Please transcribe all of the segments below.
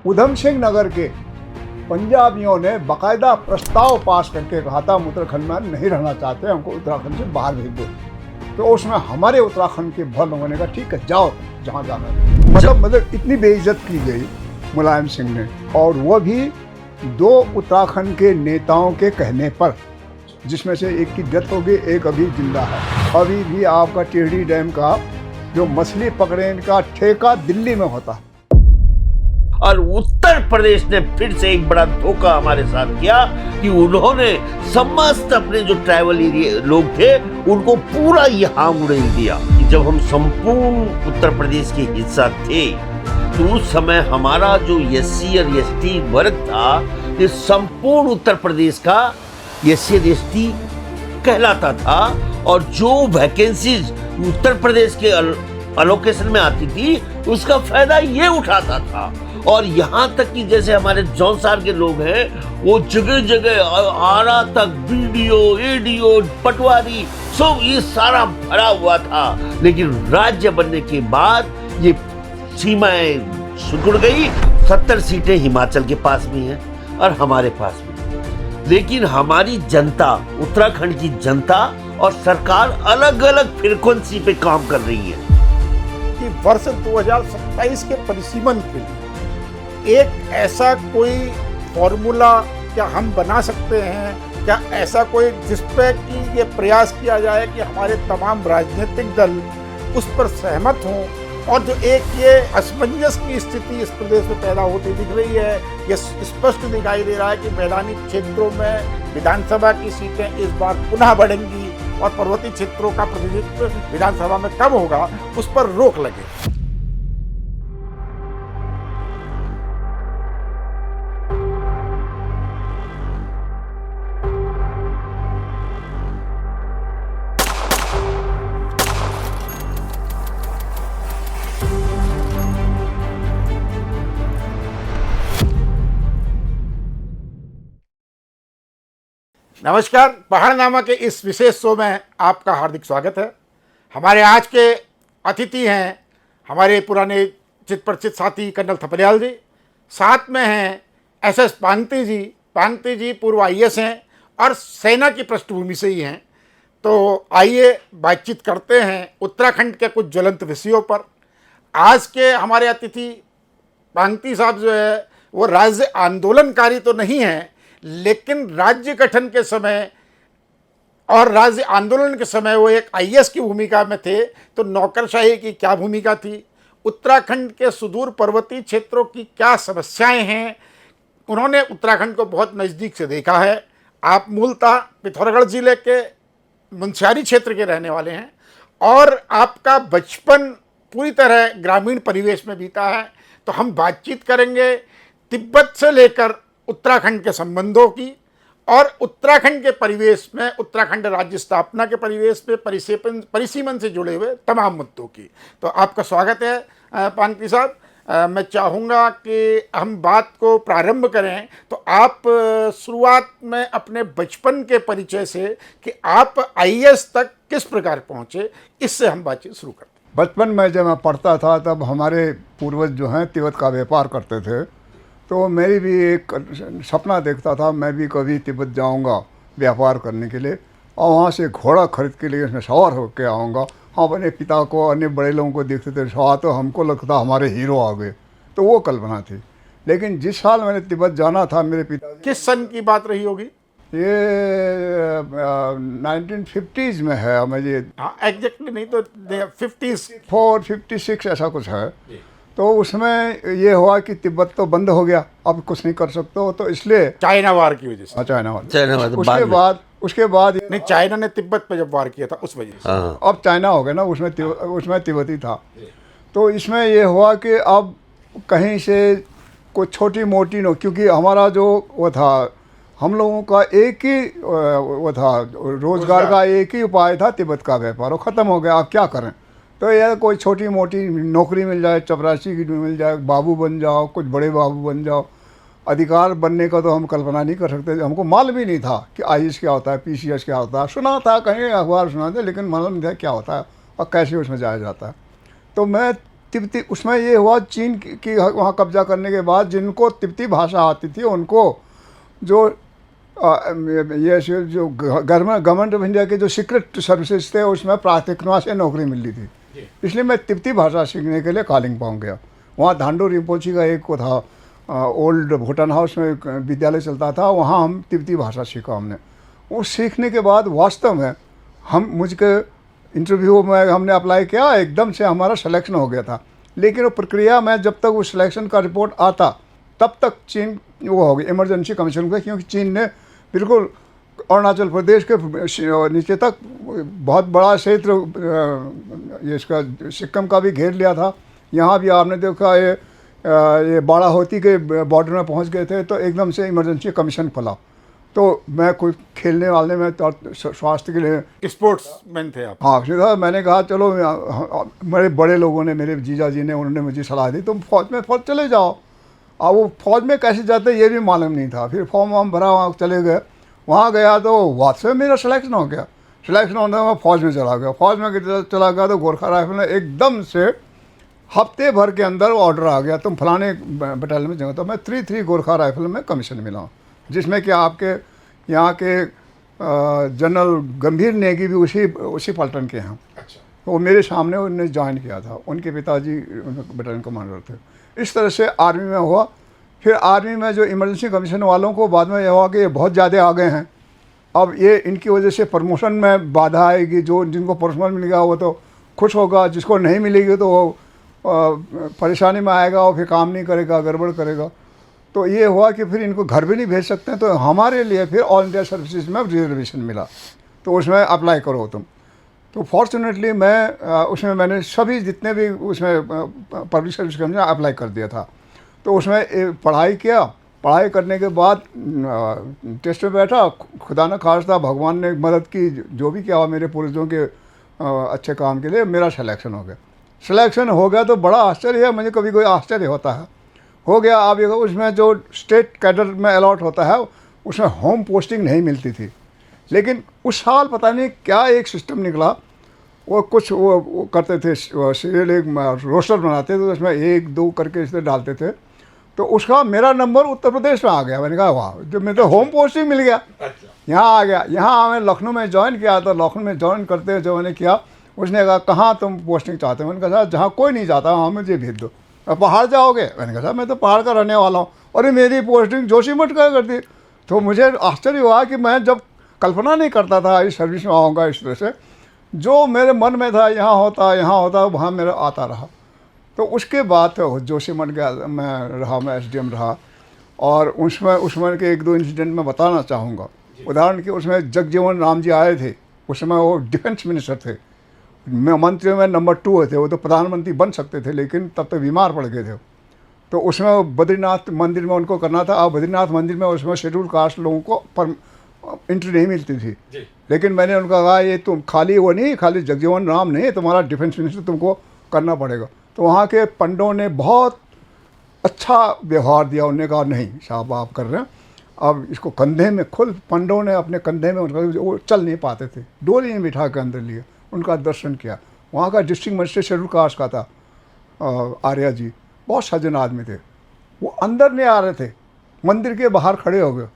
उधम सिंह नगर के पंजाबियों ने बाकायदा प्रस्ताव पास करके कहा था हम उत्तराखंड में नहीं रहना चाहते, हमको उत्तराखंड से बाहर भेज दो। तो उसमें हमारे उत्तराखंड के बहुत लोगों ने कहा ठीक है जाओ जहाँ जाना है। मतलब इतनी बेइज्जत की गई मुलायम सिंह ने, और वो भी 2 उत्तराखंड के नेताओं के कहने पर, जिसमें से एक की डेथ हो गई, एक अभी जिंदा है। अभी भी आपका टिहरी डैम का जो मछली पकड़ने का ठेका दिल्ली में होता है। और उत्तर प्रदेश ने फिर से एक बड़ा धोखा हमारे साथ किया कि उन्होंने समस्त अपने जो ट्राइबल एरिया लोग थे उनको पूरा यहाँ उड़ेल दिया। कि जब हम संपूर्ण उत्तर प्रदेश के हिस्सा थे तो उस समय हमारा जो एससी और एसटी वर्ग था ये संपूर्ण उत्तर प्रदेश का एससी और एसटी कहलाता था, और जो वैकेंसीज उत्तर प्रदेश के अलोकेशन में आती थी उसका फायदा ये उठाता था। और यहाँ तक कि जैसे हमारे जौनसार के लोग हैं वो जगह जगह आरा तक बीडीओ एडीओ पटवारी सब ये सारा भरा हुआ था। लेकिन राज्य बनने के बाद ये सीमाएं सिकुड़ गई। 70 सीटें हिमाचल के पास भी हैं और हमारे पास भी। लेकिन हमारी जनता, उत्तराखंड की जनता और सरकार अलग अलग फ्रीक्वेंसी पे काम कर रही है कि वर्ष 2027 के परिसीमन के लिए एक ऐसा कोई फॉर्मूला क्या हम बना सकते हैं, क्या ऐसा कोई जिस पे कि ये प्रयास किया जाए कि हमारे तमाम राजनीतिक दल उस पर सहमत हों, और जो एक ये असमंजस की स्थिति इस प्रदेश में पैदा होती दिख रही है। ये स्पष्ट दिखाई दे रहा है कि मैदानी क्षेत्रों में विधानसभा की सीटें इस बार पुनः बढ़ेंगी और पर्वतीय क्षेत्रों का प्रतिनिधित्व विधानसभा में कम होगा, उस पर रोक लगे। नमस्कार, पहाड़नामा के इस विशेष शो में आपका हार्दिक स्वागत है। हमारे आज के अतिथि हैं हमारे पुराने चित परिचित साथी कर्नल थपलियाल जी, साथ में हैं एसएस पांगती जी। पांगती जी पूर्व आईएएस हैं और सेना की पृष्ठभूमि से ही हैं। तो आइए बातचीत करते हैं उत्तराखंड के कुछ ज्वलंत विषयों पर। आज के हमारे अतिथि पांगती साहब जो है वो राज्य आंदोलनकारी तो नहीं है, लेकिन राज्य गठन के समय और राज्य आंदोलन के समय वो एक आईएएस की भूमिका में थे। तो नौकरशाही की क्या भूमिका थी, उत्तराखंड के सुदूर पर्वतीय क्षेत्रों की क्या समस्याएं हैं, उन्होंने उत्तराखंड को बहुत नज़दीक से देखा है। आप मूलतः पिथौरागढ़ जिले के मुनस्यारी क्षेत्र के रहने वाले हैं और आपका बचपन पूरी तरह ग्रामीण परिवेश में बीता है। तो हम बातचीत करेंगे तिब्बत से लेकर उत्तराखंड के संबंधों की और उत्तराखंड के परिवेश में, उत्तराखंड राज्य स्थापना के परिवेश में परिसीमन से जुड़े हुए तमाम मुद्दों की। तो आपका स्वागत है पांगती साहब। मैं चाहूँगा कि हम बात को प्रारंभ करें तो आप शुरुआत में अपने बचपन के परिचय से कि आप आईएएस तक किस प्रकार पहुँचे, इससे हम बातचीत शुरू करते हैं। बचपन में जब मैं पढ़ता था तब हमारे पूर्वज जो हैं तिब्बत का व्यापार करते थे, तो मेरी भी एक सपना देखता था मैं भी कभी तिब्बत जाऊंगा व्यापार करने के लिए और वहाँ से घोड़ा खरीद के लिए उसमें सवार होकर आऊँगा। हम अपने पिता को, अन्य बड़े लोगों को देखते थे सवार, तो हमको लगता हमारे हीरो आ गए। तो वो कल्पना थी। लेकिन जिस साल मैंने तिब्बत जाना था, मेरे पिता, किस सन की बात रही होगी? ये 1950s में है। मुझे एग्जैक्टली नहीं तो 50s 56 ऐसा कुछ है। तो उसमें ये हुआ कि तिब्बत तो बंद हो गया, अब कुछ नहीं कर सकते हो, तो इसलिए चाइना वार की वजह से। China war. उसके बाद नहीं, चाइना ने तिब्बत पे जब वार किया था उस वजह से। अब चाइना हो गया ना, उसमें तिब्बती था। तो इसमें ये हुआ कि अब कहीं से कोई छोटी मोटी क्योंकि हमारा जो वो था, हम लोगों का एक ही वो था, रोजगार का एक ही उपाय था तिब्बत का व्यापार, वो ख़त्म हो गया। अब क्या करें? तो यह कोई छोटी मोटी नौकरी मिल जाए, चपरासी की मिल जाए, बाबू बन जाओ, कुछ बड़े बाबू बन जाओ। अधिकार बनने का तो हम कल्पना नहीं कर सकते। हमको मालूम भी नहीं था कि आईएएस क्या होता है, पीसीएस क्या होता है। सुना था, कहीं अखबार सुना था, लेकिन मालूम नहीं था क्या होता है और कैसे उसमें जाया जाता है। तो मैं तिब्बती उसमें ये हुआ चीन की वहाँ कब्जा करने के बाद जिनको तिब्बती भाषा आती थी उनको जो ये जो गवर्नमेंट ऑफ इंडिया के जो सीक्रेट सर्विसेज थे उसमें प्राथमिकता से नौकरी मिल रही थी। इसलिए मैं तिब्बती भाषा सीखने के लिए कालिम्पोंग गया। वहाँ धांडो रिम्पोची का एक वो था ओल्ड भूटान हाउस में एक विद्यालय चलता था, वहाँ हम तिब्बती भाषा सीखा हमने। वो सीखने के बाद वास्तव में मुझके इंटरव्यू में हमने अप्लाई किया, एकदम से हमारा सिलेक्शन हो गया था। लेकिन वो प्रक्रिया में जब तक उस सिलेक्शन का रिपोर्ट आता तब तक चीन वो हो गई इमरजेंसी कमीशन का, क्योंकि चीन ने बिल्कुल अरुणाचल प्रदेश के नीचे तक बहुत बड़ा क्षेत्र ये इसका सिक्किम का भी घेर लिया था। यहाँ भी आपने देखा ये बाड़ाहोती के बॉर्डर में पहुँच गए थे, तो एकदम से इमरजेंसी कमीशन खुला। तो मैं कोई खेलने वाले में तो स्वास्थ्य के लिए स्पोर्ट्समैन थे आप? हाँ सीधा मैंने कहा चलो, मेरे बड़े लोगों ने, मेरे जीजा जी ने, उन्होंने मुझे सलाह दी तुम फौज चले जाओ। अब वो फौज में कैसे जाते ये भी मालूम नहीं था। फिर फॉर्म वॉर्म भरा, वहाँ चले गए। वहाँ गया तो वापस में मेरा सिलेक्शन हो गया। सिलेक्शन होने मैं फ़ौज में चला गया। फ़ौज में चला गया तो गोरखा राइफल में एकदम से हफ्ते भर के अंदर ऑर्डर आ गया तुम फलाने बटालियन में जाओ। तो मैं 3 गोरखा राइफल में कमीशन मिला हूँ, जिसमें कि आपके यहाँ के जनरल गंभीर नेगी भी उसी पलटन के हैं। अच्छा। तो वो मेरे सामने उन्होंने ज्वाइन किया था, उनके पिताजी बटालियन कमांडर थे। इस तरह से आर्मी में हुआ। फिर आर्मी में जो इमरजेंसी कमीशन वालों को बाद में यह हुआ कि ये बहुत ज़्यादा आ गए हैं, अब ये इनकी वजह से प्रमोशन में बाधा आएगी। जो जिनको प्रमोशन मिलेगा वो तो खुश होगा, जिसको नहीं मिलेगी तो वो परेशानी में आएगा और फिर काम नहीं करेगा, गड़बड़ करेगा। तो ये हुआ कि फिर इनको घर भी नहीं भेज सकते हैं। तो हमारे लिए फिर ऑल इंडिया सर्विसेज में रिजर्वेशन मिला, तो उसमें अप्लाई करो तुम। तो फॉर्चुनेटली उसमें मैंने सभी जितने भी उसमें पब्लिक सर्विस कमीशन अप्लाई कर दिया था। तो उसमें पढ़ाई किया। पढ़ाई करने के बाद टेस्ट में बैठा, खुदा न खास्ता भगवान ने मदद की, जो भी किया मेरे पूर्वजों के अच्छे काम के लिए मेरा सिलेक्शन हो गया। सिलेक्शन हो गया तो बड़ा आश्चर्य है, मुझे कभी कोई आश्चर्य होता है, हो गया। अब उसमें जो स्टेट कैडर में अलॉट होता है उसमें होम पोस्टिंग नहीं मिलती थी। लेकिन उस साल पता नहीं क्या एक सिस्टम निकला, वो कुछ वो करते थे सीरियल, एक रोस्टर बनाते थे, तो उसमें 1-2 करके इसमें डालते थे। तो उसका मेरा नंबर उत्तर प्रदेश में आ गया। मैंने कहा वाह, जो मेरे तो होम पोस्टिंग मिल गया। यहाँ आ गया। यहाँ मैं लखनऊ में ज्वाइन किया। तो लखनऊ में ज्वाइन करते जो मैंने किया, उसने कहा कहाँ तुम पोस्टिंग चाहते हो? मैंने कहा जहाँ कोई नहीं जाता वहाँ मुझे भेज दो। अब पहाड़ जाओगे? मैंने कहा मैं तो पहाड़ का रहने वाला हूँ। अरे मेरी पोस्टिंग जोशीमठ का कर दी। तो मुझे आश्चर्य हुआ कि मैं जब कल्पना नहीं करता था इस सर्विस में आऊँगा इस तरह से, जो मेरे मन में था यहाँ होता वहाँ मेरा आता रहा। तो उसके बाद तो जोशीमठ गया, मैं एसडीएम रहा। और उसमें के 1-2 इंसिडेंट मैं बताना चाहूँगा। उदाहरण के उसमें जगजीवन राम जी आए थे, उस समय वो डिफेंस मिनिस्टर थे। मैं मंत्रियों में नंबर 2 थे। वो तो प्रधानमंत्री बन सकते थे लेकिन तब तक बीमार पड़ गए थे। तो उसमें बद्रीनाथ मंदिर में उनको करना था। अब बद्रीनाथ मंदिर में उसमें शेड्यूल कास्ट लोगों को एंट्री नहीं मिलती थी। लेकिन मैंने उनका कहा ये तुम खाली वो नहीं, खाली जगजीवन राम नहीं, तुम्हारा डिफेंस मिनिस्टर तुमको करना पड़ेगा। तो वहाँ के पंडों ने बहुत अच्छा व्यवहार दिया। उन्होंने कहा नहीं साहब आप कर रहे हैं, अब इसको कंधे में पंडों ने अपने कंधे में, उनका वो चल नहीं पाते थे, डोली में बिठा के अंदर लिए, उनका दर्शन किया। वहाँ का डिस्ट्रिक्ट मजिस्ट्रेट शेड्यूल कास्ट का था आर्या जी, बहुत सज्जन आदमी थे। वो अंदर नहीं आ रहे थे, मंदिर के बाहर खड़े हो गए।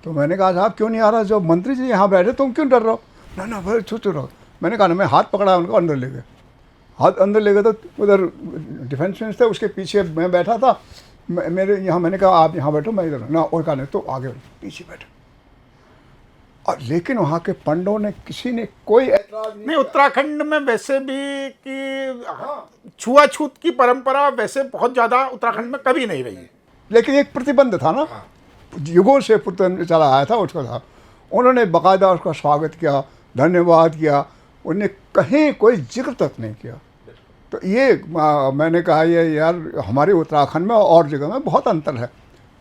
तो मैंने कहा साहब क्यों नहीं आ रहा? जब मंत्री जी यहाँ बैठे तुम क्यों डर रहे हो? ना भाई छुप रहो। मैंने कहा ना, मैं हाथ पकड़ा उनको, अंदर ले गए। हाथ अंदर ले गए तो उधर डिफेंस मिनिस्टर थे, उसके पीछे मैं बैठा था। मेरे यहाँ मैंने कहा आप यहाँ बैठो, मैं इधर ना, और कहा नहीं तो आगे पीछे बैठो। और लेकिन वहाँ के पंडों ने किसी ने कोई ऐतराज नहीं। उत्तराखंड में वैसे भी कि छुआछूत की परंपरा वैसे बहुत ज़्यादा उत्तराखंड में कभी नहीं रही है। लेकिन एक प्रतिबंध था ना, युगों से चला आया था उसका था। उन्होंने बाकायदा उसका स्वागत किया, धन्यवाद किया, उन्हें कहीं कोई जिक्र तक नहीं किया। तो ये मैंने कहा ये यार हमारे उत्तराखंड में और जगह में बहुत अंतर है।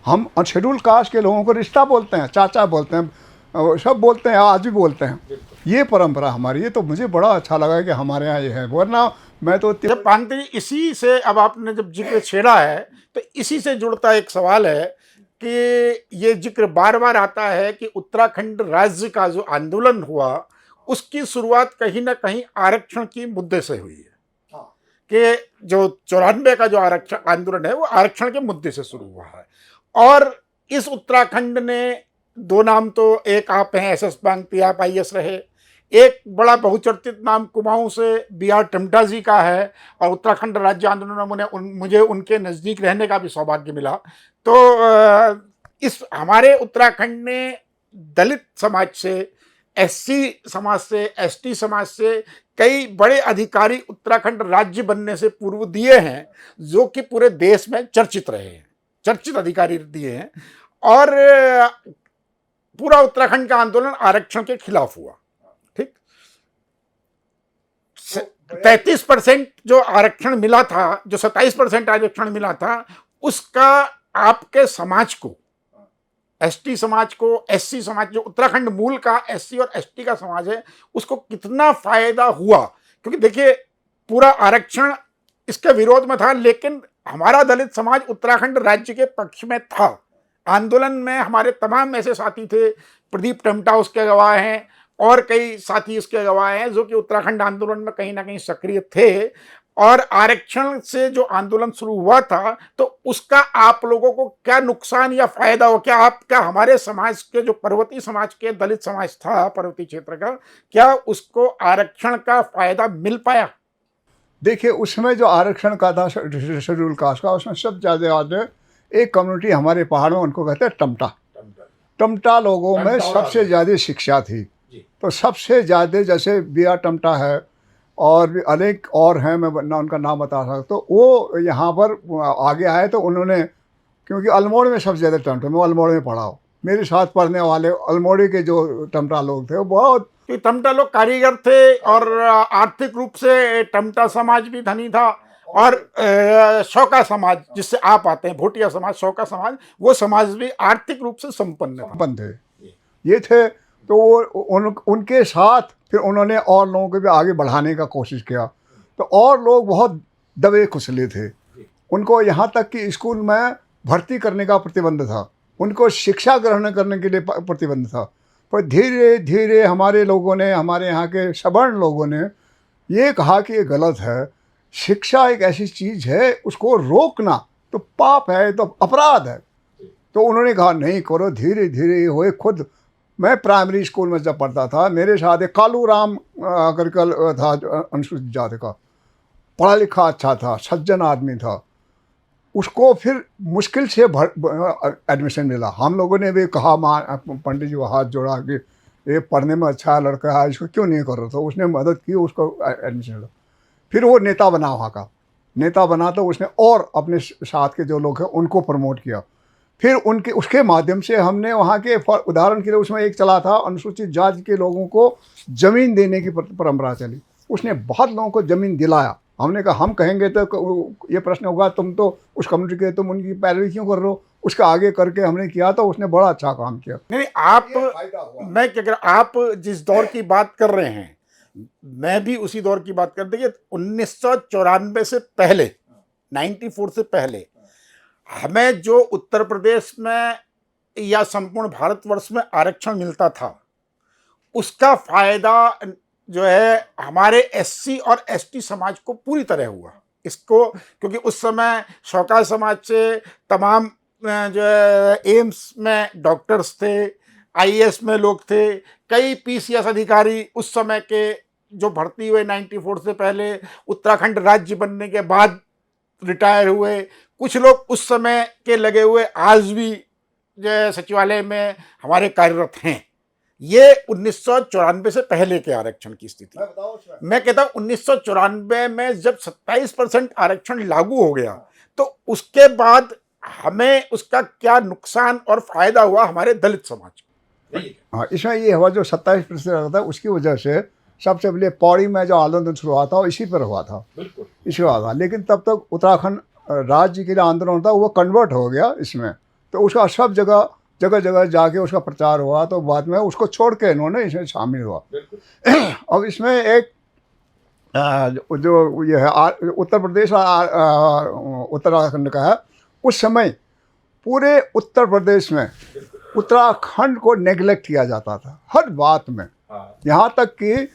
हम शेड्यूल कास्ट के लोगों को रिश्ता बोलते हैं, चाचा बोलते हैं, सब बोलते हैं, आज भी बोलते हैं। ये परंपरा हमारी, ये तो मुझे बड़ा अच्छा लगा कि हमारे यहाँ ये है। वरना मैं तो जब पांडे इसी से, अब आपने जब जिक्र छेड़ा है तो इसी से जुड़ता एक सवाल है कि ये जिक्र बार बार आता है कि उत्तराखंड राज्य का जो आंदोलन हुआ उसकी शुरुआत कहीं ना कहीं आरक्षण की मुद्दे से हुई है। कि जो 94 का जो आरक्षण आंदोलन है वो आरक्षण के मुद्दे से शुरू हुआ है। और इस उत्तराखंड ने दो नाम, तो एक आप हैं SS बांगती, आप IAS रहे, एक बड़ा बहुचर्चित नाम कुमाऊं से BR टमटा जी का है, और उत्तराखंड राज्य आंदोलन में मुझे उनके नज़दीक रहने का भी सौभाग्य मिला। तो इस हमारे उत्तराखंड ने दलित समाज से, SC समाज से, ST समाज से कई बड़े अधिकारी उत्तराखंड राज्य बनने से पूर्व दिए हैं, जो कि पूरे देश में चर्चित रहे हैं, चर्चित अधिकारी दिए हैं। और पूरा उत्तराखंड का आंदोलन आरक्षण के खिलाफ हुआ। ठीक, 33% जो आरक्षण मिला था, जो 27% आरक्षण मिला था, उसका आपके समाज को, ST समाज को, SC समाज, जो उत्तराखंड मूल का SC और ST का समाज है, उसको कितना फायदा हुआ। क्योंकि देखिए, पूरा आरक्षण इसके विरोध में था, लेकिन हमारा दलित समाज उत्तराखंड राज्य के पक्ष में था। आंदोलन में हमारे तमाम ऐसे साथी थे, प्रदीप टमटा उसके गवाह हैं, और कई साथी उसके गवाह हैं, जो कि उत्तराखंड आंदोलन में कहीं ना कहीं सक्रिय थे। और आरक्षण से जो आंदोलन शुरू हुआ था, तो उसका आप लोगों को क्या नुकसान या फायदा हो? क्या हमारे समाज के, जो पर्वतीय समाज के दलित समाज था पर्वतीय क्षेत्र का, क्या उसको आरक्षण का फायदा मिल पाया? देखिए, उसमें जो आरक्षण का था, शेड्यूल कास्ट का, उसमें सब ज़्यादा एक कम्युनिटी हमारे पहाड़ में, उनको कहते हैं टमटा। टमटा लोगों में सबसे ज़्यादा शिक्षा थी। तो सबसे ज़्यादा, जैसे BR टमटा है और भी अनेक और हैं, मैं ना उनका नाम बता सकता, तो वो यहाँ पर आगे आए। तो उन्होंने, क्योंकि अल्मोड़ में सबसे ज़्यादा टमटा, मैं अल्मोड़ में पढ़ा हूँ, मेरे साथ पढ़ने वाले अल्मोड़ी के जो टमटा लोग थे वो बहुत, टमटा लोग कारीगर थे, और आर्थिक रूप से टमटा समाज भी धनी था। और शौका समाज, जिससे आप आते हैं, भोटिया समाज, शौका समाज, वो समाज भी आर्थिक रूप से संपन्न थे। ये थे। तो वो उनके साथ फिर उन्होंने और लोगों को भी आगे बढ़ाने का कोशिश किया। तो और लोग बहुत दबे कुचले थे, उनको यहाँ तक कि स्कूल में भर्ती करने का प्रतिबंध था, उनको शिक्षा ग्रहण करने के लिए प्रतिबंध था। पर धीरे धीरे हमारे लोगों ने, हमारे यहाँ के सवर्ण लोगों ने ये कहा कि ये गलत है, शिक्षा एक ऐसी चीज़ है, उसको रोकना तो पाप है, तो अपराध है। तो उन्होंने कहा नहीं करो, धीरे धीरे हुए। खुद मैं प्राइमरी स्कूल में जब पढ़ता था, मेरे साथ एक कालू राम करकल था, अनुसूचित जाति का, पढ़ा लिखा अच्छा था, सज्जन आदमी था। उसको फिर मुश्किल से एडमिशन मिला। हम लोगों ने भी कहा, पंडित जी को हाथ जोड़ा कि ये पढ़ने में अच्छा लड़का है, इसको क्यों नहीं कर रहा था। उसने मदद की, उसको एडमिशन मिला। फिर वो नेता बना, वहाँ का नेता बना, तो उसने और अपने साथ के जो लोग हैं उनको प्रमोट किया। फिर उसके माध्यम से हमने वहाँ के, उदाहरण के लिए उसमें एक चला था, अनुसूचित जाति के लोगों को ज़मीन देने की परंपरा चली। उसने बहुत लोगों को ज़मीन दिलाया। हमने कहा हम कहेंगे तो ये प्रश्न होगा, तुम तो उस कम्युनिटी के, तुम उनकी पैरवी क्यों कर रहे हो। उसका आगे करके हमने किया, तो उसने बड़ा अच्छा काम किया। नहीं, मैं क्या कह रहा, आप जिस दौर की बात कर रहे हैं, मैं भी उसी दौर की बात कर, देखिए 1994 से पहले, 94 से पहले हमें जो उत्तर प्रदेश में या संपूर्ण भारतवर्ष में आरक्षण मिलता था, उसका फायदा जो है हमारे SC और ST समाज को पूरी तरह हुआ। इसको, क्योंकि उस समय शौका समाज से तमाम जो है एम्स में डॉक्टर्स थे, IAS में लोग थे, कई PCS अधिकारी उस समय के जो भर्ती हुए 94 से पहले, उत्तराखंड राज्य बनने के बाद रिटायर हुए, कुछ लोग उस समय के लगे हुए आज भी जो सचिवालय में हमारे कार्यरत हैं। ये 1994 से पहले के आरक्षण की स्थिति। मैं कहता हूँ 1994 में जब 27% आरक्षण लागू हो गया, तो उसके बाद हमें उसका क्या नुकसान और फायदा हुआ हमारे दलित समाज को। हाँ, इसमें ये हुआ, जो 27% था, उसकी वजह से सबसे पहले पौड़ी में जो आंदोलन शुरू हुआ था, इसी पर हुआ था, इसी हुआ था। लेकिन तब तक उत्तराखंड राज्य के लिए आंदोलन था, वो कन्वर्ट हो गया इसमें। तो उसका सब जगह जगह जाके उसका प्रचार हुआ। तो बाद में उसको छोड़ के इन्होंने इसमें शामिल हुआ। अब इसमें एक जो ये है उत्तर प्रदेश और उत्तराखंड का है, उस समय पूरे उत्तर प्रदेश में उत्तराखंड को नेग्लेक्ट किया जाता था हर बात में। यहाँ तक कि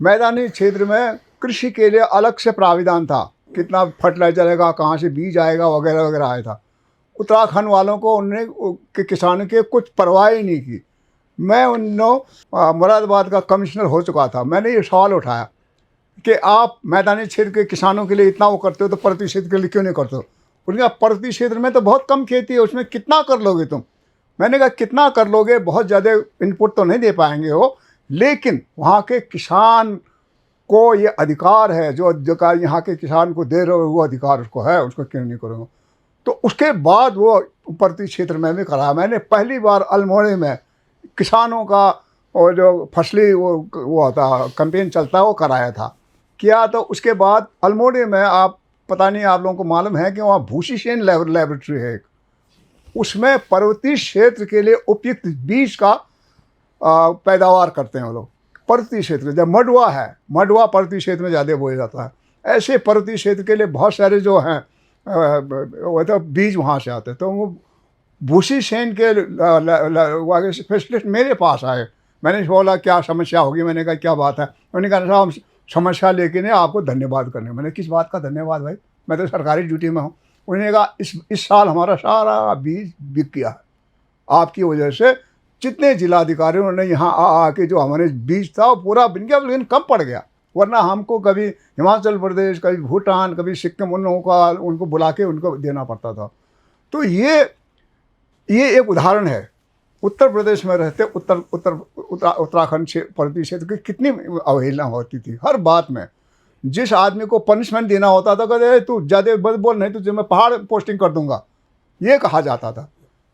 मैदानी क्षेत्र में कृषि के लिए अलग से प्राविधान था, कितना फर्टिलाइजर आएगा, कहाँ से बीज आएगा, वगैरह वगैरह आया था। उत्तराखंड वालों को उनने के किसानों के कुछ परवाह ही नहीं की। मैं उन दिनों मुरादाबाद का कमिश्नर हो चुका था। मैंने ये सवाल उठाया कि आप मैदानी क्षेत्र के किसानों के लिए इतना वो करते हो तो प्रति क्षेत्र के लिए क्यों नहीं करते हो? उन्होंने कहा प्रति क्षेत्र में तो बहुत कम खेती है, उसमें कितना कर लोगे तुम? मैंने कहा कितना कर लोगे, बहुत ज़्यादा इनपुट तो नहीं दे पाएंगे हो, लेकिन वहाँ के किसान को ये अधिकार है, जो अधिकार यहाँ के किसान को दे रहे हो वो अधिकार उसको है, उसको क्यों नहीं करोगे? तो उसके बाद वो प्रति क्षेत्र में भी कराया। मैंने पहली बार अल्मोड़े में किसानों का और जो फसली वो होता कैंपेन चलता है वो कराया था, किया। तो उसके बाद अल्मोड़े में, आप पता नहीं आप लोगों को मालूम है कि वहाँ भूसी सेन लेबोरेटरी है एक, उसमें पर्वतीय क्षेत्र के लिए उपयुक्त बीज का पैदावार करते हैं वो लोग। पर्वतीय क्षेत्र जब मडुआ है, मडुआ पर्वतीय क्षेत्र में ज़्यादा बोया जाता है, ऐसे पर्वतीय क्षेत्र के लिए बहुत सारे जो हैं वो तो बीज वहाँ से आते हैं। तो वो भूसी सेन के स्पेशलिस्ट मेरे पास आए। मैंने बोला क्या समस्या होगी? मैंने कहा क्या बात है? उन्होंने कहा साहब हम समस्या लेके नहीं, आपको धन्यवाद करने। मैंने किस बात का धन्यवाद भाई, मैं तो सरकारी ड्यूटी में हूँ। उन्होंने कहा इस साल हमारा सारा बीज बिक गया है आपकी वजह से। जितने जिलाधिकारी उन्होंने यहाँ आके जो हमारे बीज था वो पूरा बिक गया, लेकिन कम पड़ गया। वरना हमको कभी हिमाचल प्रदेश, कभी भूटान, कभी सिक्किम, उन लोगों का उनको बुला के उनको देना पड़ता था। तो ये एक उदाहरण है। उत्तर प्रदेश में रहते उत्तराखंड पर्वतीय क्षेत्र की कितनी अवहेलना होती थी हर बात में। जिस आदमी को पनिशमेंट देना होता था, कहते तू ज़्यादा बोल नहीं तुझे मैं पहाड़ पोस्टिंग कर दूंगा, ये कहा जाता था।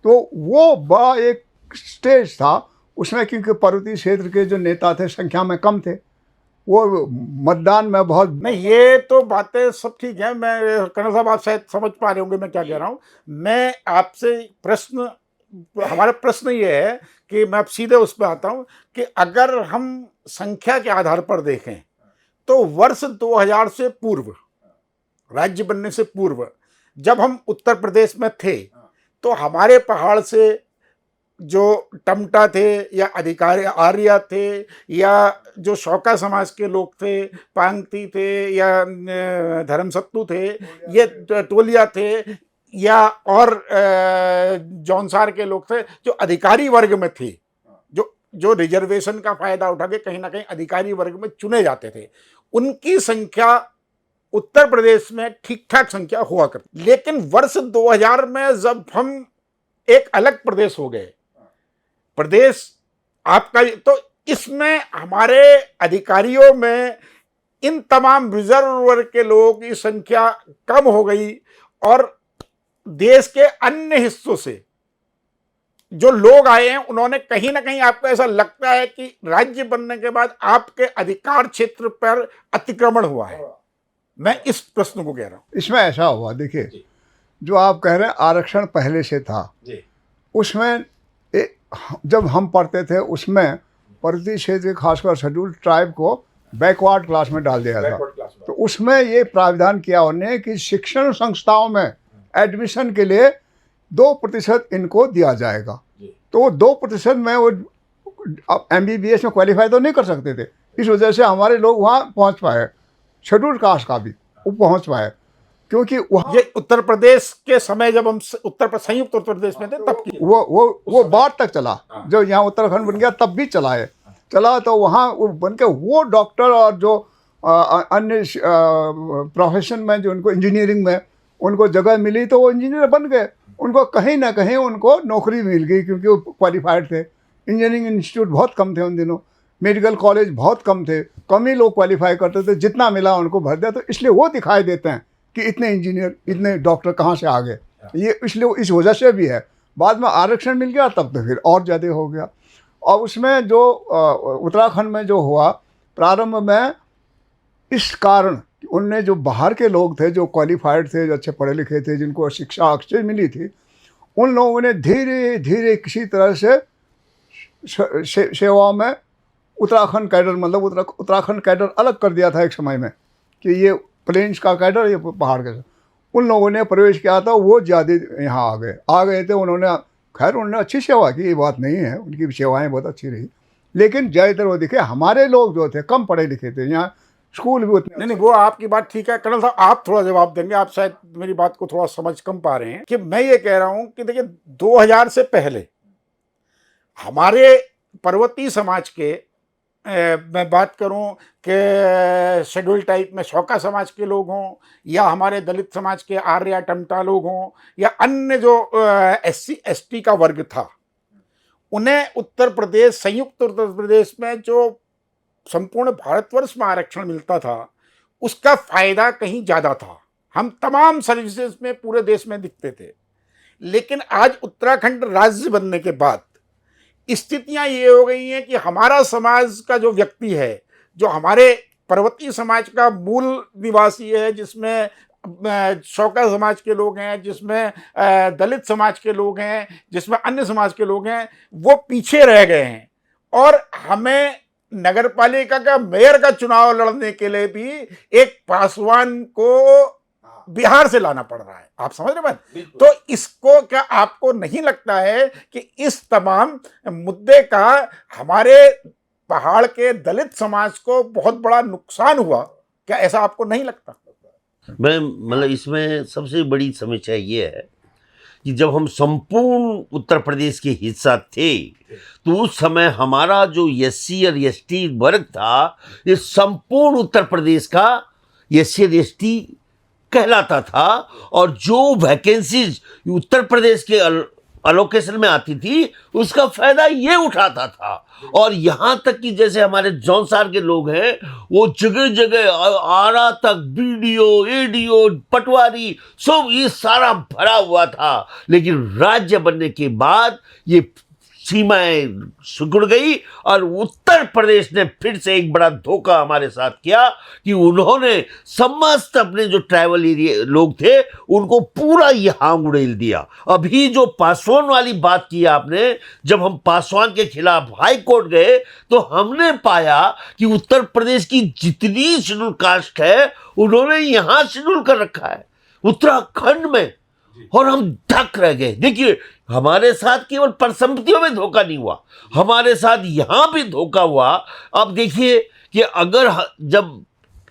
तो वो बड़ा एक स्टेज था उसमें, क्योंकि पर्वतीय क्षेत्र के जो नेता थे संख्या में कम थे, वो मतदान में बहुत नहीं, ये तो बातें सब ठीक है। मैं कर्नल साहब आप शायद समझ पा रहे होंगे मैं क्या कह रहा हूँ। मैं आपसे हमारा प्रश्न ये है कि मैं अब सीधे उस पर आता हूँ कि अगर हम संख्या के आधार पर देखें तो वर्ष 2000 से पूर्व, राज्य बनने से पूर्व, जब हम उत्तर प्रदेश में थे तो हमारे पहाड़ से जो टमटा थे या अधिकारी आर्या थे या जो शौका समाज के लोग थे, पांगती थे या धर्मसत्तू थे, ये टोलिया थे या और जौनसार के लोग थे, जो अधिकारी वर्ग में थे, जो रिजर्वेशन का फायदा उठा के कहीं ना कहीं अधिकारी वर्ग में चुने जाते थे, उनकी संख्या उत्तर प्रदेश में ठीक ठाक संख्या हुआ करती। लेकिन वर्ष 2000 में जब हम एक अलग प्रदेश हो गए, प्रदेश आपका, तो इसमें हमारे अधिकारियों में इन तमाम रिजर्व वर्ग के लोगों की संख्या कम हो गई और देश के अन्य हिस्सों से जो लोग आए हैं उन्होंने कहीं ना कहीं, आपको ऐसा लगता है कि राज्य बनने के बाद आपके अधिकार क्षेत्र पर अतिक्रमण हुआ है? मैं इस प्रश्न को कह रहा हूं। इसमें ऐसा हुआ, देखिए जो आप कह रहे हैं आरक्षण पहले से था, उसमें जब हम पढ़ते थे उसमें पर्वतीय क्षेत्र खासकर शेड्यूल्ड ट्राइब को बैकवर्ड क्लास में डाल दिया था। तो उसमें ये प्राविधान किया उन्होंने कि शिक्षण संस्थाओं में एडमिशन के लिए 2% इनको दिया जाएगा। तो 2% में वो MBBS में क्वालिफाई तो नहीं कर सकते थे, इस वजह से हमारे लोग वहाँ पहुँच पाए, शेड्यूल्ड कास्ट का भी वो पहुँच पाए, क्योंकि वहाँ ये उत्तर प्रदेश के समय जब हम संयुक्त उत्तर प्रदेश में थे तब की वो बाद तक चला। जब यहाँ उत्तराखंड बन गया तब भी चला तो वहाँ वो बन के वो डॉक्टर और जो अन्य प्रोफेशन में जो उनको इंजीनियरिंग में उनको जगह मिली तो वो इंजीनियर बन गए। उनको कहीं ना कहीं उनको नौकरी मिल गई क्योंकि वो क्वालिफाइड थे। इंजीनियरिंग इंस्टीट्यूट बहुत कम थे उन दिनों, मेडिकल कॉलेज बहुत कम थे, कम ही लोग क्वालिफाई करते थे, जितना मिला उनको भर दिया। तो इसलिए वो दिखाई देते हैं कि इतने इंजीनियर इतने डॉक्टर कहाँ से आ गए, ये इसलिए इस वजह से भी है। बाद में आरक्षण मिल गया तब तो फिर और ज़्यादा हो गया। और उसमें जो उत्तराखंड में जो हुआ प्रारंभ में, इस कारण उनने जो बाहर के लोग थे जो क्वालिफाइड थे, जो अच्छे पढ़े लिखे थे, जिनको शिक्षा अच्छी मिली थी, उन लोगों ने धीरे धीरे किसी तरह से सेवाओं में उत्तराखंड कैडर, मतलब उत्तराखंड कैडर अलग कर दिया था एक समय में कि ये प्लेन्स का कैडर, ये पहाड़ का। उन लोगों ने प्रवेश किया था, वो ज़्यादा यहाँ आ गए थे। उन्होंने खैर उन्होंने अच्छी सेवा की, ये बात नहीं है, उनकी सेवाएं बहुत अच्छी रही। लेकिन ज़्यादातर वो दिखे हमारे लोग जो थे कम पढ़े लिखे थे, यहाँ स्कूल भी उतने नहीं, वो आपकी बात ठीक है कर्नल साहब, आप थोड़ा जवाब देंगे, आप शायद मेरी बात को थोड़ा समझ कम पा रहे हैं कि मैं ये कह रहा हूं कि देखिए 2000 से पहले हमारे पर्वतीय समाज के मैं बात करूं कि शेड्यूल टाइप में शौका समाज के लोग हों या हमारे दलित समाज के आर्य टमटा लोग हों या अन्य जो SC ST का वर्ग था, उन्हें उत्तर प्रदेश, संयुक्त उत्तर प्रदेश में जो संपूर्ण भारतवर्ष में आरक्षण मिलता था उसका फायदा कहीं ज्यादा था। हम तमाम सर्विसेज में पूरे देश में दिखते थे। लेकिन आज उत्तराखंड राज्य बनने के बाद स्थितियां ये हो गई हैं कि हमारा समाज का जो व्यक्ति है, जो हमारे पर्वतीय समाज का मूल निवासी है, जिसमें शौका समाज के लोग हैं, जिसमें दलित समाज के लोग हैं, जिसमें अन्य समाज के लोग हैं, वो पीछे रह गए हैं। और हमें नगर पालिका का मेयर का चुनाव लड़ने के लिए भी एक पासवान को बिहार से लाना पड़ रहा है। आप समझ रहे बात? तो इसको क्या आपको नहीं लगता है कि इस तमाम मुद्दे का हमारे पहाड़ के दलित समाज को बहुत बड़ा नुकसान हुआ? क्या ऐसा आपको नहीं लगता? मैं मतलब इसमें सबसे बड़ी समस्या ये है कि जब हम संपूर्ण उत्तर प्रदेश के हिस्सा थे तो उस समय हमारा जो SC और ST वर्ग था, ये संपूर्ण उत्तर प्रदेश का SC और ST कहलाता था। और जो वैकेंसीज उत्तर प्रदेश के अलोकेशन में आती थी उसका फायदा ये उठाता था। और यहाँ तक कि जैसे हमारे जौनसार के लोग हैं, वो जगह जगह आरा तक BDO, ADO, पटवारी सब ये सारा भरा हुआ था। लेकिन राज्य बनने के बाद ये सीमाएं सिकुड़ गई और उत्तर प्रदेश ने फिर से एक बड़ा धोखा हमारे साथ किया कि उन्होंने समस्त अपने जो ट्राइबल एरिया लोग थे उनको पूरा यहाँ उड़ेल दिया। अभी जो पासवान वाली बात की आपने, जब हम पासवान के खिलाफ हाई कोर्ट गए तो हमने पाया कि उत्तर प्रदेश की जितनी शेड्यूल कास्ट है उन्होंने यहाँ शेड्यूल कर रखा है उत्तराखंड में, और हम धक रह गए। देखिए, हमारे साथ केवल परिसंपत्तियों में धोखा नहीं हुआ, हमारे साथ यहां भी धोखा हुआ। अब देखिए कि अगर जब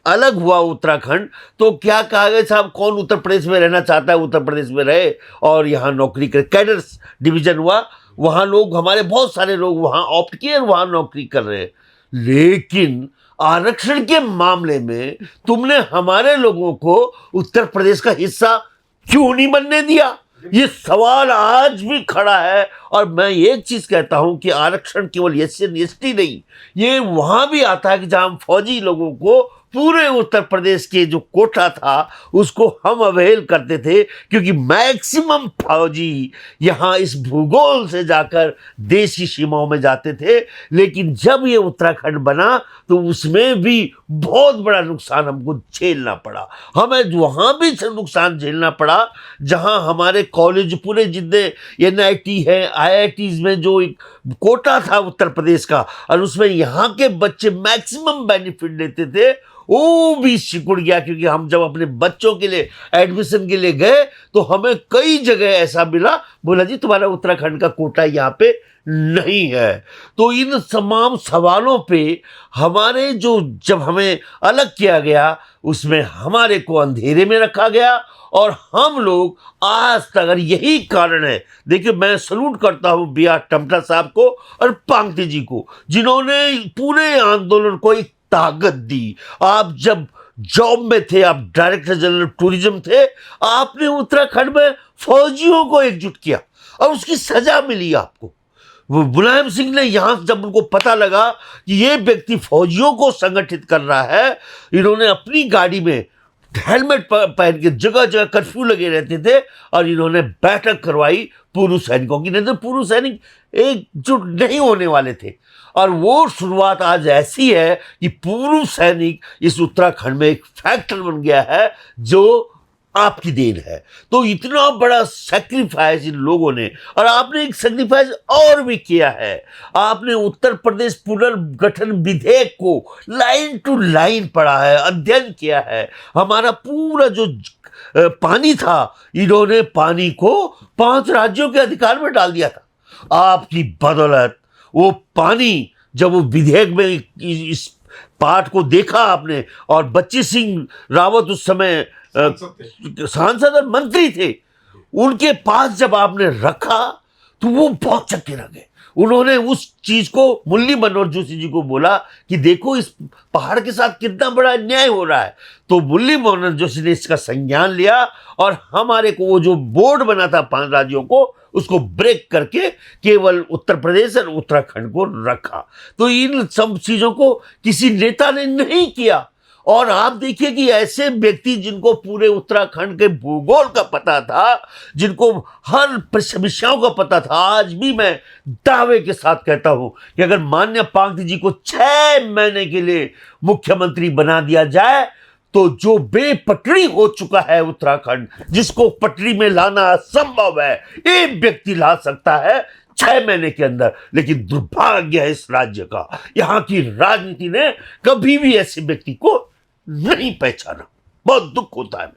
अलग हुआ उत्तराखंड तो क्या कहा गया, साहब कौन उत्तर प्रदेश में रहना चाहता है उत्तर प्रदेश में रहे और यहाँ नौकरी करे। कैडर्स डिवीजन हुआ, वहाँ लोग, हमारे बहुत सारे लोग वहाँ ऑप्ट किए और वहाँ नौकरी कर रहे हैं। लेकिन आरक्षण के मामले में तुमने हमारे लोगों को उत्तर प्रदेश का हिस्सा क्यों नहीं बनने दिया? ये सवाल आज भी खड़ा है। और मैं एक चीज कहता हूं कि आरक्षण केवल SC और ST नहीं, ये वहां भी आता है कि जहां फौजी लोगों को पूरे उत्तर प्रदेश के जो कोटा था उसको हम अवहेल करते थे, क्योंकि मैक्सिमम फौजी यहाँ इस भूगोल से जाकर देश की सीमाओं में जाते थे। लेकिन जब ये उत्तराखंड बना तो उसमें भी बहुत बड़ा नुकसान हमको झेलना पड़ा। हमें वहाँ भी नुकसान झेलना पड़ा जहाँ हमारे कॉलेज पूरे जितने NIT है, IITs में जो एक कोटा था उत्तर प्रदेश का, और उसमें यहाँ के बच्चे मैक्सिमम बेनिफिट लेते थे, वो भी सिकुड़ गया। क्योंकि हम जब अपने बच्चों के लिए एडमिशन के लिए गए तो हमें कई जगह ऐसा मिला, बोला जी तुम्हारा उत्तराखंड का कोटा यहाँ पे नहीं है। तो इन तमाम सवालों पे हमारे जो, जब हमें अलग किया गया उसमें हमारे को अंधेरे में रखा गया और हम लोग आज तक, अगर यही कारण है, देखिए मैं सलूट करता हूँ BR टमटा साहब को और पांगटे जी को, जिन्होंने पूरे आंदोलन को एक ताकत दी। आप जब जॉब में थे, आप डायरेक्टर जनरल टूरिज्म थे, आपने उत्तराखंड में फौजियों को एकजुट किया और उसकी सजा मिली आपको। वो मुलायम सिंह ने यहाँ जब उनको पता लगा कि ये व्यक्ति फौजियों को संगठित कर रहा है, इन्होंने अपनी गाड़ी में हेलमेट पहन के, जगह जगह कर्फ्यू लगे रहते थे और इन्होंने बैठक करवाई पूर्व सैनिकों की। नहीं तो पूर्व सैनिक एकजुट नहीं होने वाले थे। और वो शुरुआत आज ऐसी है कि पूर्व सैनिक इस उत्तराखंड में एक फैक्टर बन गया है जो आपकी देन है। तो इतना बड़ा सैक्रिफाइस इन लोगों ने, और आपने एक सैक्रिफाइस और भी किया है, आपने उत्तर प्रदेश पुनर्गठन विधेयक को लाइन टू लाइन पढ़ा है, अध्ययन किया है। हमारा पूरा जो पानी था, इन्होंने पानी को 5 राज्यों के अधिकार में डाल दिया था। आपकी बदौलत वो पानी, जब वो विधेयक में इस पाठ को देखा आपने, और बच्ची सिंह रावत उस समय सांसद और मंत्री थे, उनके पास जब आपने रखा तो वो बहुत चक्के रह गए। उन्होंने उस चीज को मुरली मनोहर जोशी जी को बोला कि देखो इस पहाड़ के साथ कितना बड़ा अन्याय हो रहा है। तो मुरली मनोहर जोशी ने इसका संज्ञान लिया और हमारे को वो जो बोर्ड बना था 5 राज्यों को, उसको ब्रेक करके केवल उत्तर प्रदेश और उत्तराखंड को रखा। तो इन सब चीजों को किसी नेता ने नहीं किया। और आप देखिए कि ऐसे व्यक्ति जिनको पूरे उत्तराखंड के भूगोल का पता था, जिनको हर समस्याओं का पता था, आज भी मैं दावे के साथ कहता हूं कि अगर माननीय पांगती जी को 6 महीने के लिए मुख्यमंत्री बना दिया जाए तो जो बेपटरी हो चुका है उत्तराखंड, जिसको पटरी में लाना असंभव है, एक व्यक्ति ला सकता है 6 महीने के अंदर। लेकिन दुर्भाग्य है इस राज्य का, यहां की राजनीति ने कभी भी ऐसे व्यक्ति को नहीं पहचाना। बहुत दुख होता है।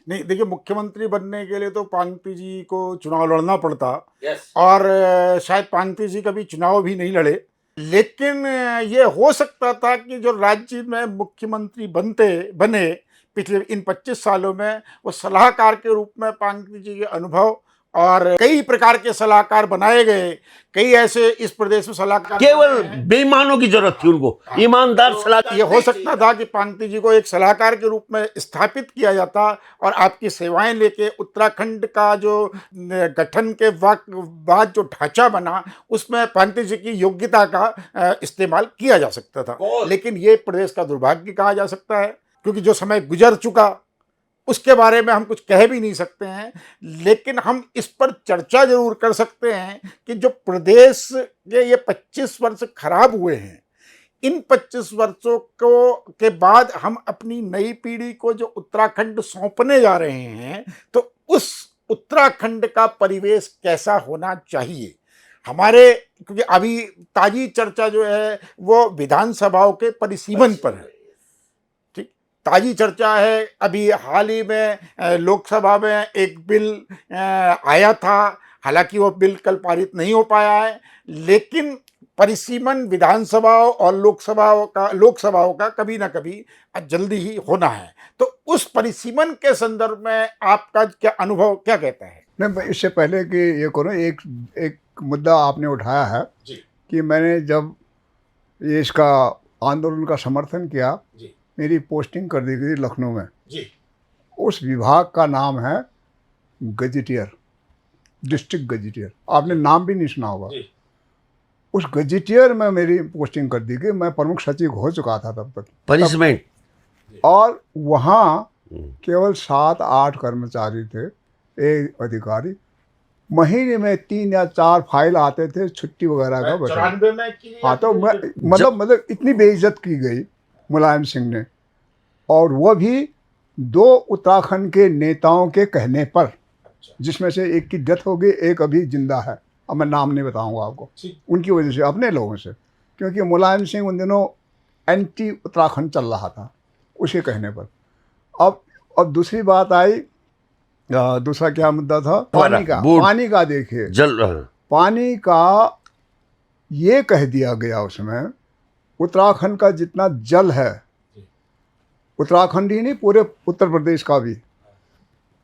नहीं, देखिए, मुख्यमंत्री बनने के लिए तो पांगती जी को चुनाव लड़ना पड़ता। Yes. और शायद पांगती जी कभी चुनाव भी नहीं लड़े, लेकिन ये हो सकता था कि जो राज्य में मुख्यमंत्री बने पिछले इन 25 सालों में, वो सलाहकार के रूप में पांगती जी के अनुभव, और कई प्रकार के सलाहकार बनाए गए, कई ऐसे इस प्रदेश में सलाहकार केवल बेईमानों की जरूरत थी उनको, ईमानदार सलाहकार। ये हो सकता था कि पांगती जी को एक सलाहकार के रूप में स्थापित किया जाता और आपकी सेवाएं लेके उत्तराखंड का जो गठन के बाद जो ढांचा बना, उसमें पांगती जी की योग्यता का इस्तेमाल किया जा सकता था। लेकिन ये प्रदेश का दुर्भाग्य कहा जा सकता है, क्योंकि जो समय गुजर चुका उसके बारे में हम कुछ कह भी नहीं सकते हैं। लेकिन हम इस पर चर्चा जरूर कर सकते हैं कि जो प्रदेश के ये 25 वर्ष खराब हुए हैं, इन 25 वर्षों के बाद हम अपनी नई पीढ़ी को जो उत्तराखंड सौंपने जा रहे हैं, तो उस उत्तराखंड का परिवेश कैसा होना चाहिए हमारे, क्योंकि अभी ताजी चर्चा जो है वो विधानसभाओं के परिसीमन पर है। ताजी चर्चा है, अभी हाल ही में लोकसभा में एक बिल आया था, हालांकि वो बिल कल पारित नहीं हो पाया है, लेकिन परिसीमन विधानसभाओं और लोकसभाओं का कभी ना कभी जल्दी ही होना है। तो उस परिसीमन के संदर्भ में आपका क्या अनुभव, क्या कहता है? नहीं, इससे पहले कि ये करो, एक मुद्दा आपने उठाया है जी। कि मैंने जब ये इसका आंदोलन का समर्थन किया, जी। मेरी पोस्टिंग कर दी गई लखनऊ में। जी। उस विभाग का नाम है गजेटियर, डिस्ट्रिक्ट गजेटियर। आपने नाम भी नहीं सुना होगा। जी। उस गजेटियर में मेरी पोस्टिंग कर दी गई। मैं प्रमुख सचिव हो चुका था तब तक। पनिशमेंट। और वहाँ केवल 7-8 कर्मचारी थे, एक अधिकारी। महीने में 3 या 4 फाइल आते थे छुट्टी वगैरह का। 94 में हाँ, तो मतलब इतनी बेइज्जत की गई मुलायम सिंह ने, और वह भी 2 उत्तराखंड के नेताओं के कहने पर, जिसमें से एक की डेथ हो गई, एक अभी जिंदा है। अब मैं नाम नहीं बताऊंगा आपको, उनकी वजह से, अपने लोगों से, क्योंकि मुलायम सिंह उन दिनों एंटी उत्तराखंड चल रहा था उसके कहने पर। अब दूसरी बात आई, दूसरा क्या मुद्दा था? पानी का देखिए, पानी का ये कह दिया गया उसमें, उत्तराखंड का जितना जल है, उत्तराखंड ही नहीं पूरे उत्तर प्रदेश का भी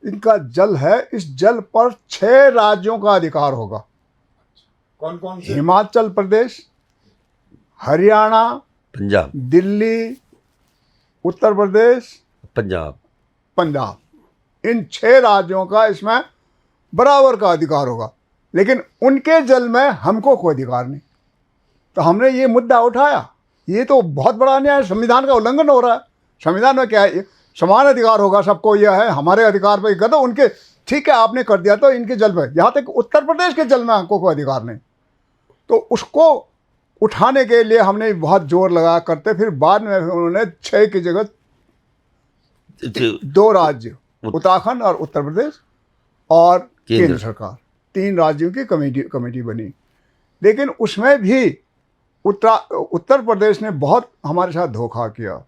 इनका जल है, इस जल पर 6 राज्यों का अधिकार होगा। कौन कौन से? हिमाचल प्रदेश, हरियाणा, पंजाब, दिल्ली, उत्तर प्रदेश, पंजाब, इन 6 राज्यों का इसमें बराबर का अधिकार होगा। लेकिन उनके जल में हमको कोई अधिकार नहीं। तो हमने ये मुद्दा उठाया, ये तो बहुत बड़ा अन्याय है, संविधान का उल्लंघन हो रहा है। संविधान में क्या है? समान अधिकार होगा सबको, यह है हमारे अधिकार पर कर दो, उनके ठीक है आपने कर दिया तो इनके जल में, यहाँ तक उत्तर प्रदेश के जल में हमको कोई अधिकार नहीं। तो उसको उठाने के लिए हमने बहुत जोर लगा करते, फिर बाद में उन्होंने 6 की जगह 2 राज्य, उत्तराखंड और उत्तर प्रदेश और केंद्र सरकार, 3 राज्यों की कमेटी बनी। लेकिन उसमें भी उत्तर प्रदेश ने बहुत हमारे साथ धोखा किया।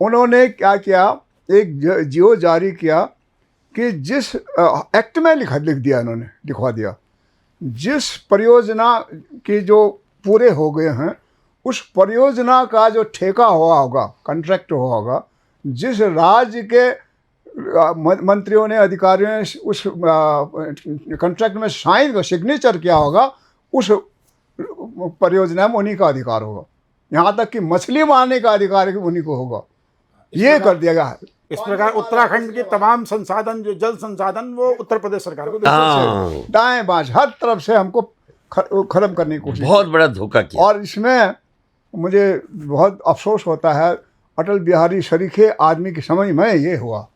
उन्होंने क्या किया, एक जियो जारी किया कि जिस एक्ट में लिखवा दिया, जिस परियोजना की जो पूरे हो गए हैं उस परियोजना का जो ठेका हुआ होगा, कॉन्ट्रैक्ट हुआ होगा, जिस राज्य के मंत्रियों ने, अधिकारियों ने उस कॉन्ट्रैक्ट में साइन सिग्नेचर किया होगा, उस परियोजना में उन्हीं का अधिकार होगा। यहाँ तक कि मछली मारने का अधिकार उन्हीं को होगा। ये कर दिया गया है। इस प्रकार उत्तराखंड के तमाम संसाधन, जो जल संसाधन, वो उत्तर प्रदेश सरकार को हाँ, दाएं बाएं हर तरफ से हमको खत्म करने की कोशिश, बहुत बड़ा धोखा किया। और इसमें मुझे बहुत अफसोस होता है, अटल बिहारी शरीखे आदमी की समझ में ये हुआ।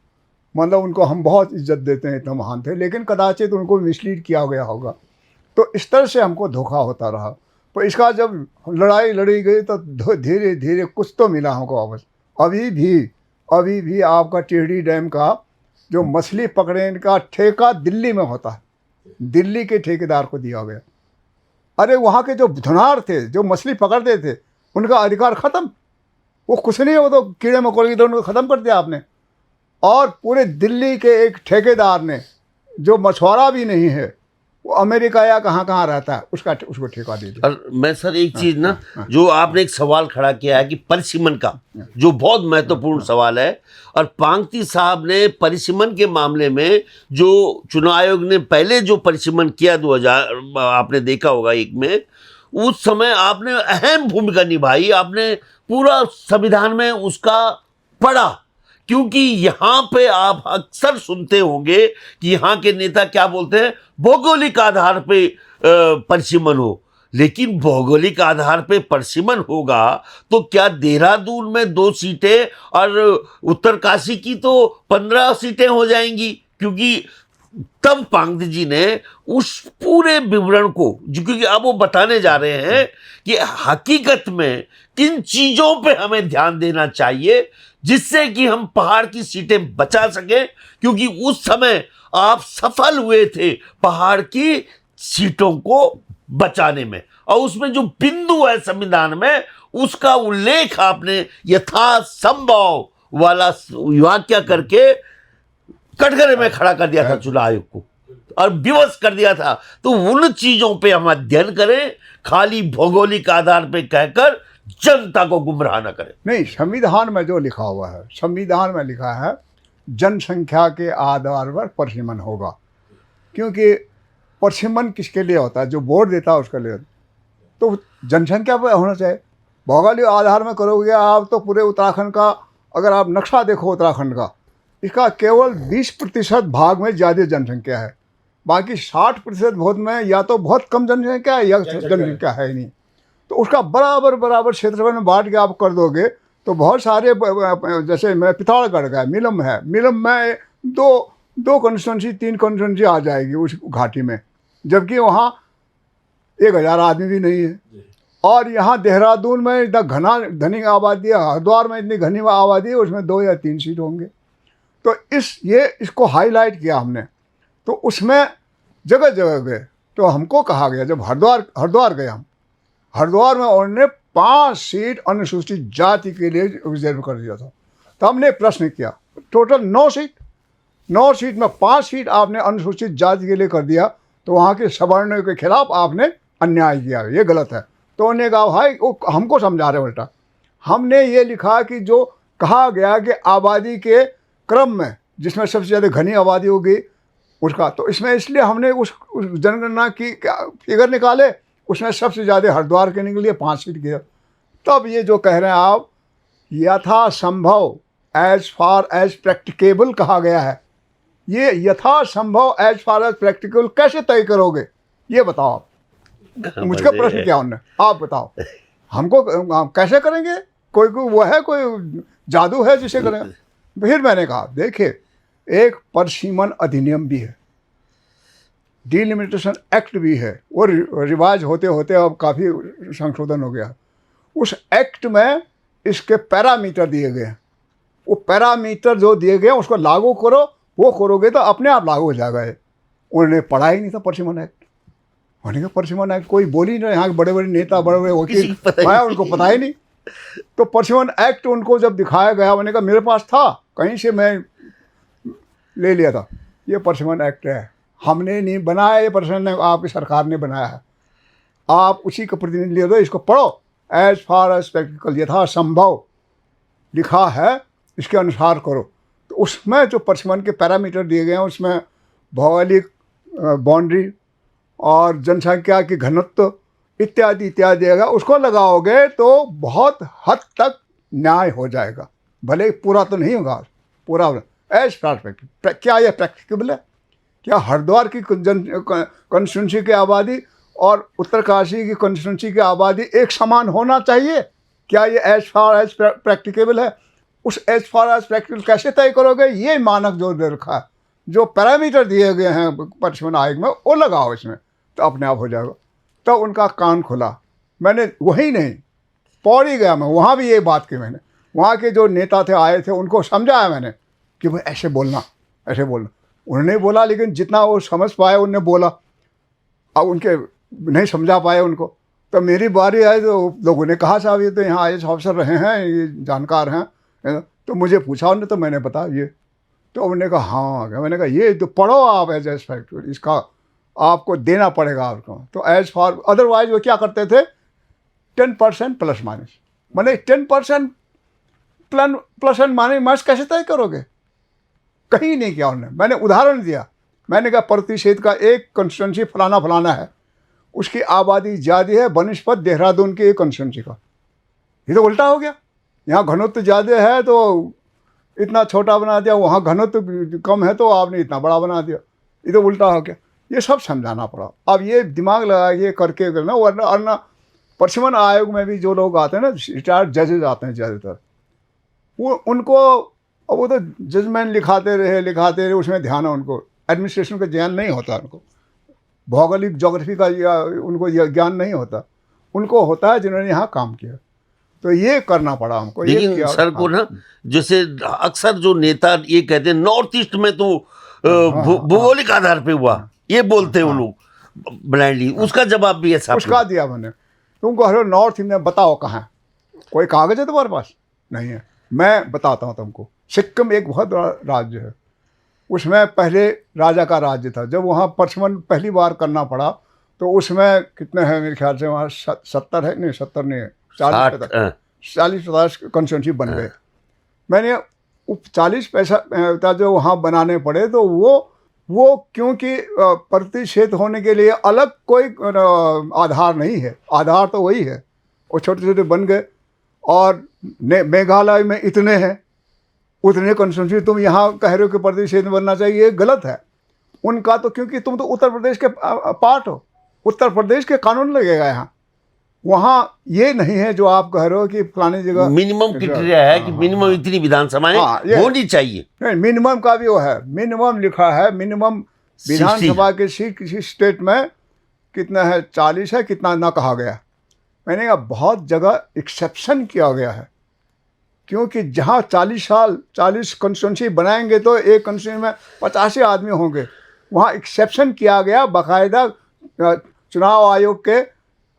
मतलब उनको हम बहुत इज्जत देते हैं, इतना महान थे, लेकिन कदाचित उनको मिसलीड किया गया होगा। तो इस तरह से हमको धोखा होता रहा। तो इसका जब लड़ाई लड़ी गई तो धीरे धीरे कुछ तो मिला हमको वापस। अभी भी आपका टिहरी डैम का जो मछली पकड़ने का ठेका दिल्ली में होता है, दिल्ली के ठेकेदार को दिया गया। अरे वहाँ के जो धुनार थे, जो मछली पकड़ते थे, उनका अधिकार ख़त्म। वो कुछ नहीं है, वो तो कीड़े मकोड़े की, उनको ख़त्म कर दिया आपने। और पूरे दिल्ली के एक ठेकेदार ने, जो मछुआरा भी नहीं है, वो अमेरिका या कहाँ कहाँ रहता है, उसको ठेका दे दिया। और मैं सर एक चीज ना, जो आपने एक सवाल खड़ा किया है कि परिसीमन का, जो बहुत महत्वपूर्ण सवाल है, और पांगती साहब ने परिसीमन के मामले में जो चुनाव आयोग ने पहले जो परिसीमन किया 2000, आपने देखा होगा 1 में, उस समय आपने अहम भूमिका निभाई। आपने पूरा संविधान में उसका पढ़ा, क्योंकि यहाँ पे आप अक्सर सुनते होंगे कि यहाँ के नेता क्या बोलते हैं, भौगोलिक आधार पे परिसीमन हो। लेकिन भौगोलिक आधार पे परिसीमन होगा तो क्या देहरादून में 2 सीटें और उत्तरकाशी की तो 15 सीटें हो जाएंगी? क्योंकि तब पांगती जी ने उस पूरे विवरण को, क्योंकि अब वो बताने जा रहे हैं कि हकीकत में किन चीजों पे हमें ध्यान देना चाहिए जिससे कि हम पहाड़ की सीटें बचा सकें, क्योंकि उस समय आप सफल हुए थे पहाड़ की सीटों को बचाने में। और उसमें जो बिंदु है संविधान में, उसका उल्लेख आपने यथासंभव वाला वाक्य करके कटघरे में खड़ा कर दिया था चुनाव आयोग को, और विवश कर दिया था। तो उन चीजों पे हम अध्ययन करें, खाली भौगोलिक आधार पे कहकर जनता को गुमराह न करें। नहीं, संविधान में जो लिखा हुआ है, संविधान में लिखा है जनसंख्या के आधार पर परिसीमन होगा। क्योंकि परिसीमन किसके लिए होता है? जो वोट देता है उसके लिए। तो जनसंख्या पर होना चाहिए। भौगोलिक आधार में करोगे आप तो पूरे उत्तराखंड का, अगर आप नक्शा देखो उत्तराखंड का, इसका केवल 20% भाग में ज़्यादा जनसंख्या है, बाकी 60% भाग में या तो बहुत कम जनसंख्या है या जनसंख्या है ही नहीं। तो उसका बराबर क्षेत्रफल में बांट के आप कर दोगे तो बहुत सारे, जैसे मैं पिथौरागढ़ का मिलम है, मिलम में दो कॉन्स्टिट्यूंसी 3 कॉन्स्टिट्यूंसी आ जाएगी उस घाटी में, जबकि वहाँ 1000 आदमी भी नहीं है। और यहाँ देहरादून में इतना घनी आबादी है, हरिद्वार में इतनी घनी आबादी है, उसमें 2 या 3 सीट होंगे। तो इसको हाईलाइट किया हमने। तो उसमें जगह जगह गए तो हमको कहा गया, जब हरिद्वार गए हम, हरिद्वार में उन्होंने 5 सीट अनुसूचित जाति के लिए रिजर्व कर दिया था। तो हमने प्रश्न किया, टोटल 9 सीट में 5 सीट आपने अनुसूचित जाति के लिए कर दिया, तो वहाँ के सवर्णों के खिलाफ आपने अन्याय किया, ये गलत है। तो उन्होंने कहा भाई वो हमको समझा रहे उल्टा। हमने ये लिखा कि जो कहा गया कि आबादी के क्रम में जिसमें सबसे ज़्यादा घनी आबादी होगी उसका, तो इसमें इसलिए हमने उस जनगणना की फिगर निकाले, उसमें सबसे ज़्यादा हरिद्वार के निकली 5 सीट की। तब ये जो कह रहे हैं आप, यथासंभव एज फार एज प्रैक्टिकेबल कहा गया है। ये यथासंभव एज फार एज प्रैक्टिकल कैसे तय करोगे, ये बताओ आप। मुझको प्रश्न किया उन्होंने, आप बताओ हमको कैसे करेंगे? कोई वो है, कोई जादू है जिसे करें? फिर मैंने कहा देखिए, एक परिसीमन अधिनियम भी है, डिलिमिटेशन एक्ट भी है, वो रिवाज होते होते अब काफ़ी संशोधन हो गया। उस एक्ट में इसके पैरामीटर दिए गए हैं। वो पैरामीटर जो दिए गए उसको लागू करो, वो करोगे तो अपने आप लागू हो जाएगा। उन्होंने पढ़ा ही नहीं था परिसीमन एक्ट। उन्होंने कहा परिसीमन एक्ट कोई बोली नहीं, यहाँ के बड़े बड़े नेता, बड़े बड़े वकील, उनको पता ही नहीं। तो परिसीमन एक्ट उनको जब दिखाया गया, मैंने कहा मेरे पास था, कहीं से मैं ले लिया था। ये परिसीमन एक्ट है, हमने नहीं बनाया, ये परिसीमन आपकी सरकार ने बनाया है। आप उसी का प्रतिनिधि ले दो, इसको पढ़ो, एज फार एज प्रैक्टिकल, यथासंभव लिखा है इसके अनुसार करो। तो उसमें जो परसिमन के पैरामीटर दिए गए हैं उसमें भौगोलिक बाउंड्री और जनसंख्या की घनत्व इत्यादि इत्यादि दिएगा, उसको लगाओगे तो बहुत हद तक न्याय हो जाएगा। भले पूरा तो नहीं होगा, पूरा एज प्रैक्टिकल। क्या यह प्रैक्टिकेबल है? क्या हरिद्वार की कॉन्स्टिट्यूंसी की आबादी और उत्तरकाशी की कॉन्स्टिट्यूंसी की आबादी एक समान होना चाहिए? क्या ये एज फार एज प्रैक्टिकेबल है? उस एज फार एज प्रैक्टिकल कैसे तय करोगे? ये मानक जो दे रखा है, जो पैरामीटर दिए गए हैं परसिमन आयोग में, वो लगाओ इसमें, तो अपने आप हो जाएगा। तो उनका कान खुला। मैंने वही नहीं, पौड़ी गया मैं, वहाँ भी ये बात की मैंने। वहाँ के जो नेता थे आए थे, उनको समझाया मैंने कि भाई ऐसे बोलना, ऐसे बोलना। उन्होंने बोला, लेकिन जितना वो समझ पाए उनने बोला। अब उनके नहीं समझा पाए उनको, तो मेरी बारी आई तो लोगों ने कहा साहब ये तो यहाँ IAS ऑफिसर रहे हैं, ये जानकार हैं, तो मुझे पूछा उन्होंने, तो मैंने बता ये। तो उन्होंने कहा हाँ, मैंने कहा ये तो पढ़ो आप एज एस्पेक्ट, इसका आपको देना पड़ेगा आपको। तो एज फॉर अदरवाइज वो क्या करते थे, 10% प्लस माइनस, मैंने 10% प्लस एंड माइनस कैसे तय करोगे? कहीं नहीं किया उन्होंने। मैंने उदाहरण दिया, मैंने कहा प्रतिशत का एक कंस्टिट्यूंसी फलाना फलाना है, उसकी आबादी ज़्यादा है बनस्पत देहरादून की एक कंस्टिट्यूंसी का। ये तो उल्टा हो गया, यहाँ घनत्व ज़्यादा है तो इतना छोटा बना दिया, वहाँ घनत्व कम है तो आपने इतना बड़ा बना दिया। ये तो उल्टा हो गया। ये सब समझाना पड़ा। अब ये दिमाग लगा ये करके करना, वरना परसिमन आयोग में भी जो लोग आते हैं ना, रिटायर्ड जजेज आते हैं ज़्यादातर, वो उनको, अब वो तो जजमेंट लिखाते रहे, उसमें ध्यान है उनको, एडमिनिस्ट्रेशन का ज्ञान नहीं होता उनको, भौगोलिक ज्योग्राफी का या उनको ज्ञान नहीं होता। उनको होता है जिन्होंने यहाँ काम किया। तो ये करना पड़ा हमको। लेकिन सर को ना, जैसे अक्सर जो नेता ये कहते हैं नॉर्थ ईस्ट में तो भौगोलिक आधार पे हुआ, ये बोलते हैं वो लोग ब्लाइंडली। उसका जवाब भी ऐसा उसका दिया मैंने। तुमको हर नॉर्थ ईस्ट में बताओ कहाँ है, कोई कागज है तुम्हारे पास? नहीं है। मैं बताता हूँ तुमको। सिक्किम एक बहुत बड़ा राज्य है, उसमें पहले राजा का राज्य था। जब वहाँ परसिमन पहली बार करना पड़ा तो उसमें कितने हैं, मेरे ख्याल से वहाँ 70 है, नहीं 70 नहीं है, 40-50 कंस्टिट्यूंसी बन गए। मैंने 40 पैसा जो वहाँ बनाने पड़े, तो वो क्योंकि प्रतिशत होने के लिए अलग कोई आधार नहीं है, आधार तो वही है। वो छोटे छोटे बन गए। और मेघालय में इतने हैं, उतने कंस्टिट्यूंसी तुम यहाँ कह रहे हो कि प्रतिशत बनना चाहिए, ये गलत है उनका। तो क्योंकि तुम तो उत्तर प्रदेश के पार्ट हो, उत्तर प्रदेश के कानून लगेगा यहाँ। वहाँ ये नहीं है जो आप कह रहे हो कि फलानी जगह मिनिमम क्राइटेरिया है कि मिनिमम इतनी विधानसभाएं होनी चाहिए। नहीं, मिनिमम का भी वो है, मिनिमम लिखा है। मिनिमम विधानसभा के किसी स्टेट में कितना है, 40 है, कितना ना कहा गया। मैंने कहा बहुत जगह एक्सेप्शन किया गया है, क्योंकि जहाँ 40 कंस्टिट्यूंसी बनाएंगे तो एक कंस्टिट्यूंसी में 85 आदमी होंगे। वहाँ एक्सेप्शन किया गया, बाकायदा चुनाव आयोग के,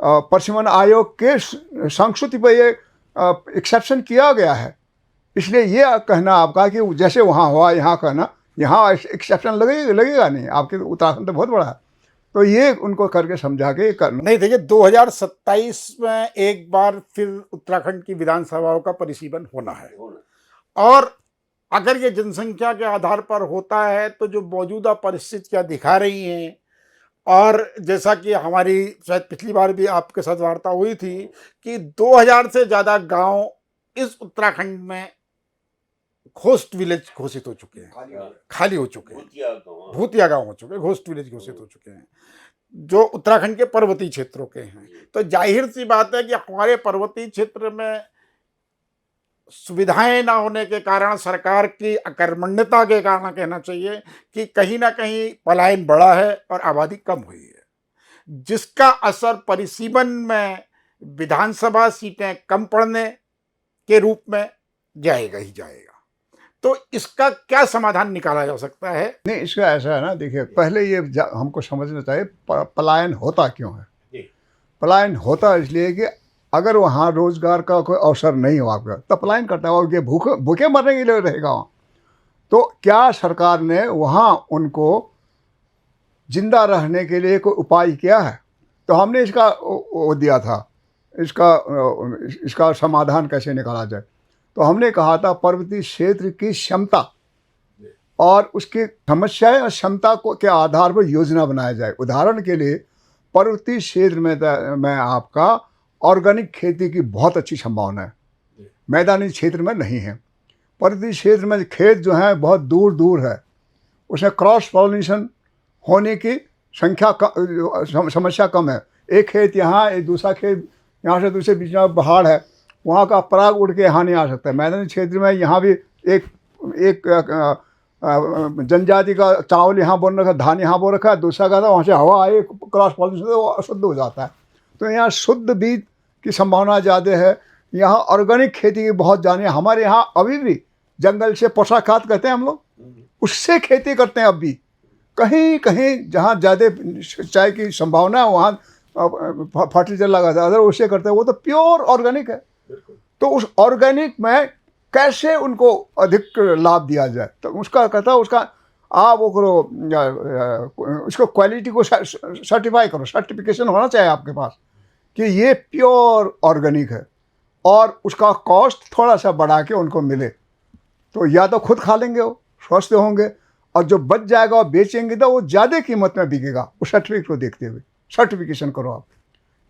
परसिमन आयोग के संस्तुति पर ये एक्सेप्शन किया गया है। इसलिए ये कहना आपका कि जैसे वहाँ हुआ यहाँ कहना, यहाँ एक्सेप्शन लगेगा नहीं। आपके उत्तराखंड तो बहुत बड़ा है, तो ये उनको करके समझा के करना। नहीं, देखिए 2027 में एक बार फिर उत्तराखंड की विधानसभाओं का परिसीमन होना है, और अगर ये जनसंख्या के आधार पर होता है तो जो मौजूदा परिस्थितियां दिखा रही हैं, और जैसा कि हमारी शायद पिछली बार भी आपके साथ वार्ता हुई थी कि 2000 से ज़्यादा गांव इस उत्तराखंड में घोस्ट विलेज घोषित हो चुके हैं, खाली हो चुके हैं, भूतिया गांव हो चुके हैं, घोस्ट विलेज घोषित हो चुके हैं, जो उत्तराखंड के पर्वतीय क्षेत्रों के हैं। तो जाहिर सी बात है कि हमारे पर्वतीय क्षेत्र में सुविधाएं ना होने के कारण, सरकार की अकर्मण्यता के कारण कहना चाहिए कि कहीं ना कहीं पलायन बढ़ा है और आबादी कम हुई है, जिसका असर परिसीमन में विधानसभा सीटें कम पड़ने के रूप में जाएगा ही जाएगा। तो इसका क्या समाधान निकाला जा सकता है? नहीं, इसका ऐसा है ना, देखिए पहले ये हमको समझना चाहिए पलायन होता क्यों है। पलायन होता इसलिए कि अगर वहाँ रोजगार का कोई अवसर नहीं हो आपका, तब पलायन करता है, और ये भूखे मरने के लिए रहेगा वहाँ। तो क्या सरकार ने वहाँ उनको जिंदा रहने के लिए कोई उपाय किया है? तो हमने इसका वो दिया था, इसका समाधान कैसे निकाला जाए। तो हमने कहा था पर्वतीय क्षेत्र की क्षमता और उसकी समस्याएं और क्षमता को के आधार पर योजना बनाया जाए। उदाहरण के लिए पर्वतीय क्षेत्र में आपका ऑर्गेनिक खेती की बहुत अच्छी संभावना है, मैदानी क्षेत्र में नहीं है। पर्वतीय क्षेत्र में खेत जो है बहुत दूर दूर है, उसमें क्रॉस पॉलिनेशन होने की समस्या कम है। एक खेत यहाँ, एक दूसरा खेत यहाँ से दूसरे, बीच में पहाड़ है, वहाँ का पराग उड़ के यहाँ नहीं आ सकता है। मैदानी क्षेत्र में यहाँ भी एक जनजाति का चावल यहाँ बोल रखा है, धान यहाँ बोल रखा है, दूसरा का था वहाँ से हवा आई, क्रॉस पॉलिनेशन से वो अशुद्ध हो जाता है। तो यहाँ शुद्ध बीज की संभावना ज़्यादा है। यहाँ ऑर्गेनिक खेती की बहुत जानी है। हमारे यहाँ अभी भी जंगल से पोषा खाद कहते हैं हम लोग, उससे खेती करते हैं। अब भी कहीं कहीं जहाँ ज़्यादा सिंचाई की संभावना है वहाँ फर्टिलाइजर लगाता है, अगर उससे करते हैं वो तो प्योर ऑर्गेनिक है। तो उस ऑर्गेनिक में कैसे उनको अधिक लाभ दिया जाए, तो उसका कहता है उसका आप वो करो, उसको क्वालिटी को सर्टिफाई करो, सर्टिफिकेशन होना चाहिए आपके पास कि ये प्योर ऑर्गेनिक है, और उसका कॉस्ट थोड़ा सा बढ़ा के उनको मिले। तो या तो खुद खा लेंगे वो, स्वस्थ होंगे, और जो बच जाएगा वो बेचेंगे तो वो ज़्यादा कीमत में बिकेगा। उस सर्टिफिकेट को देखते हुए सर्टिफिकेशन करो आप,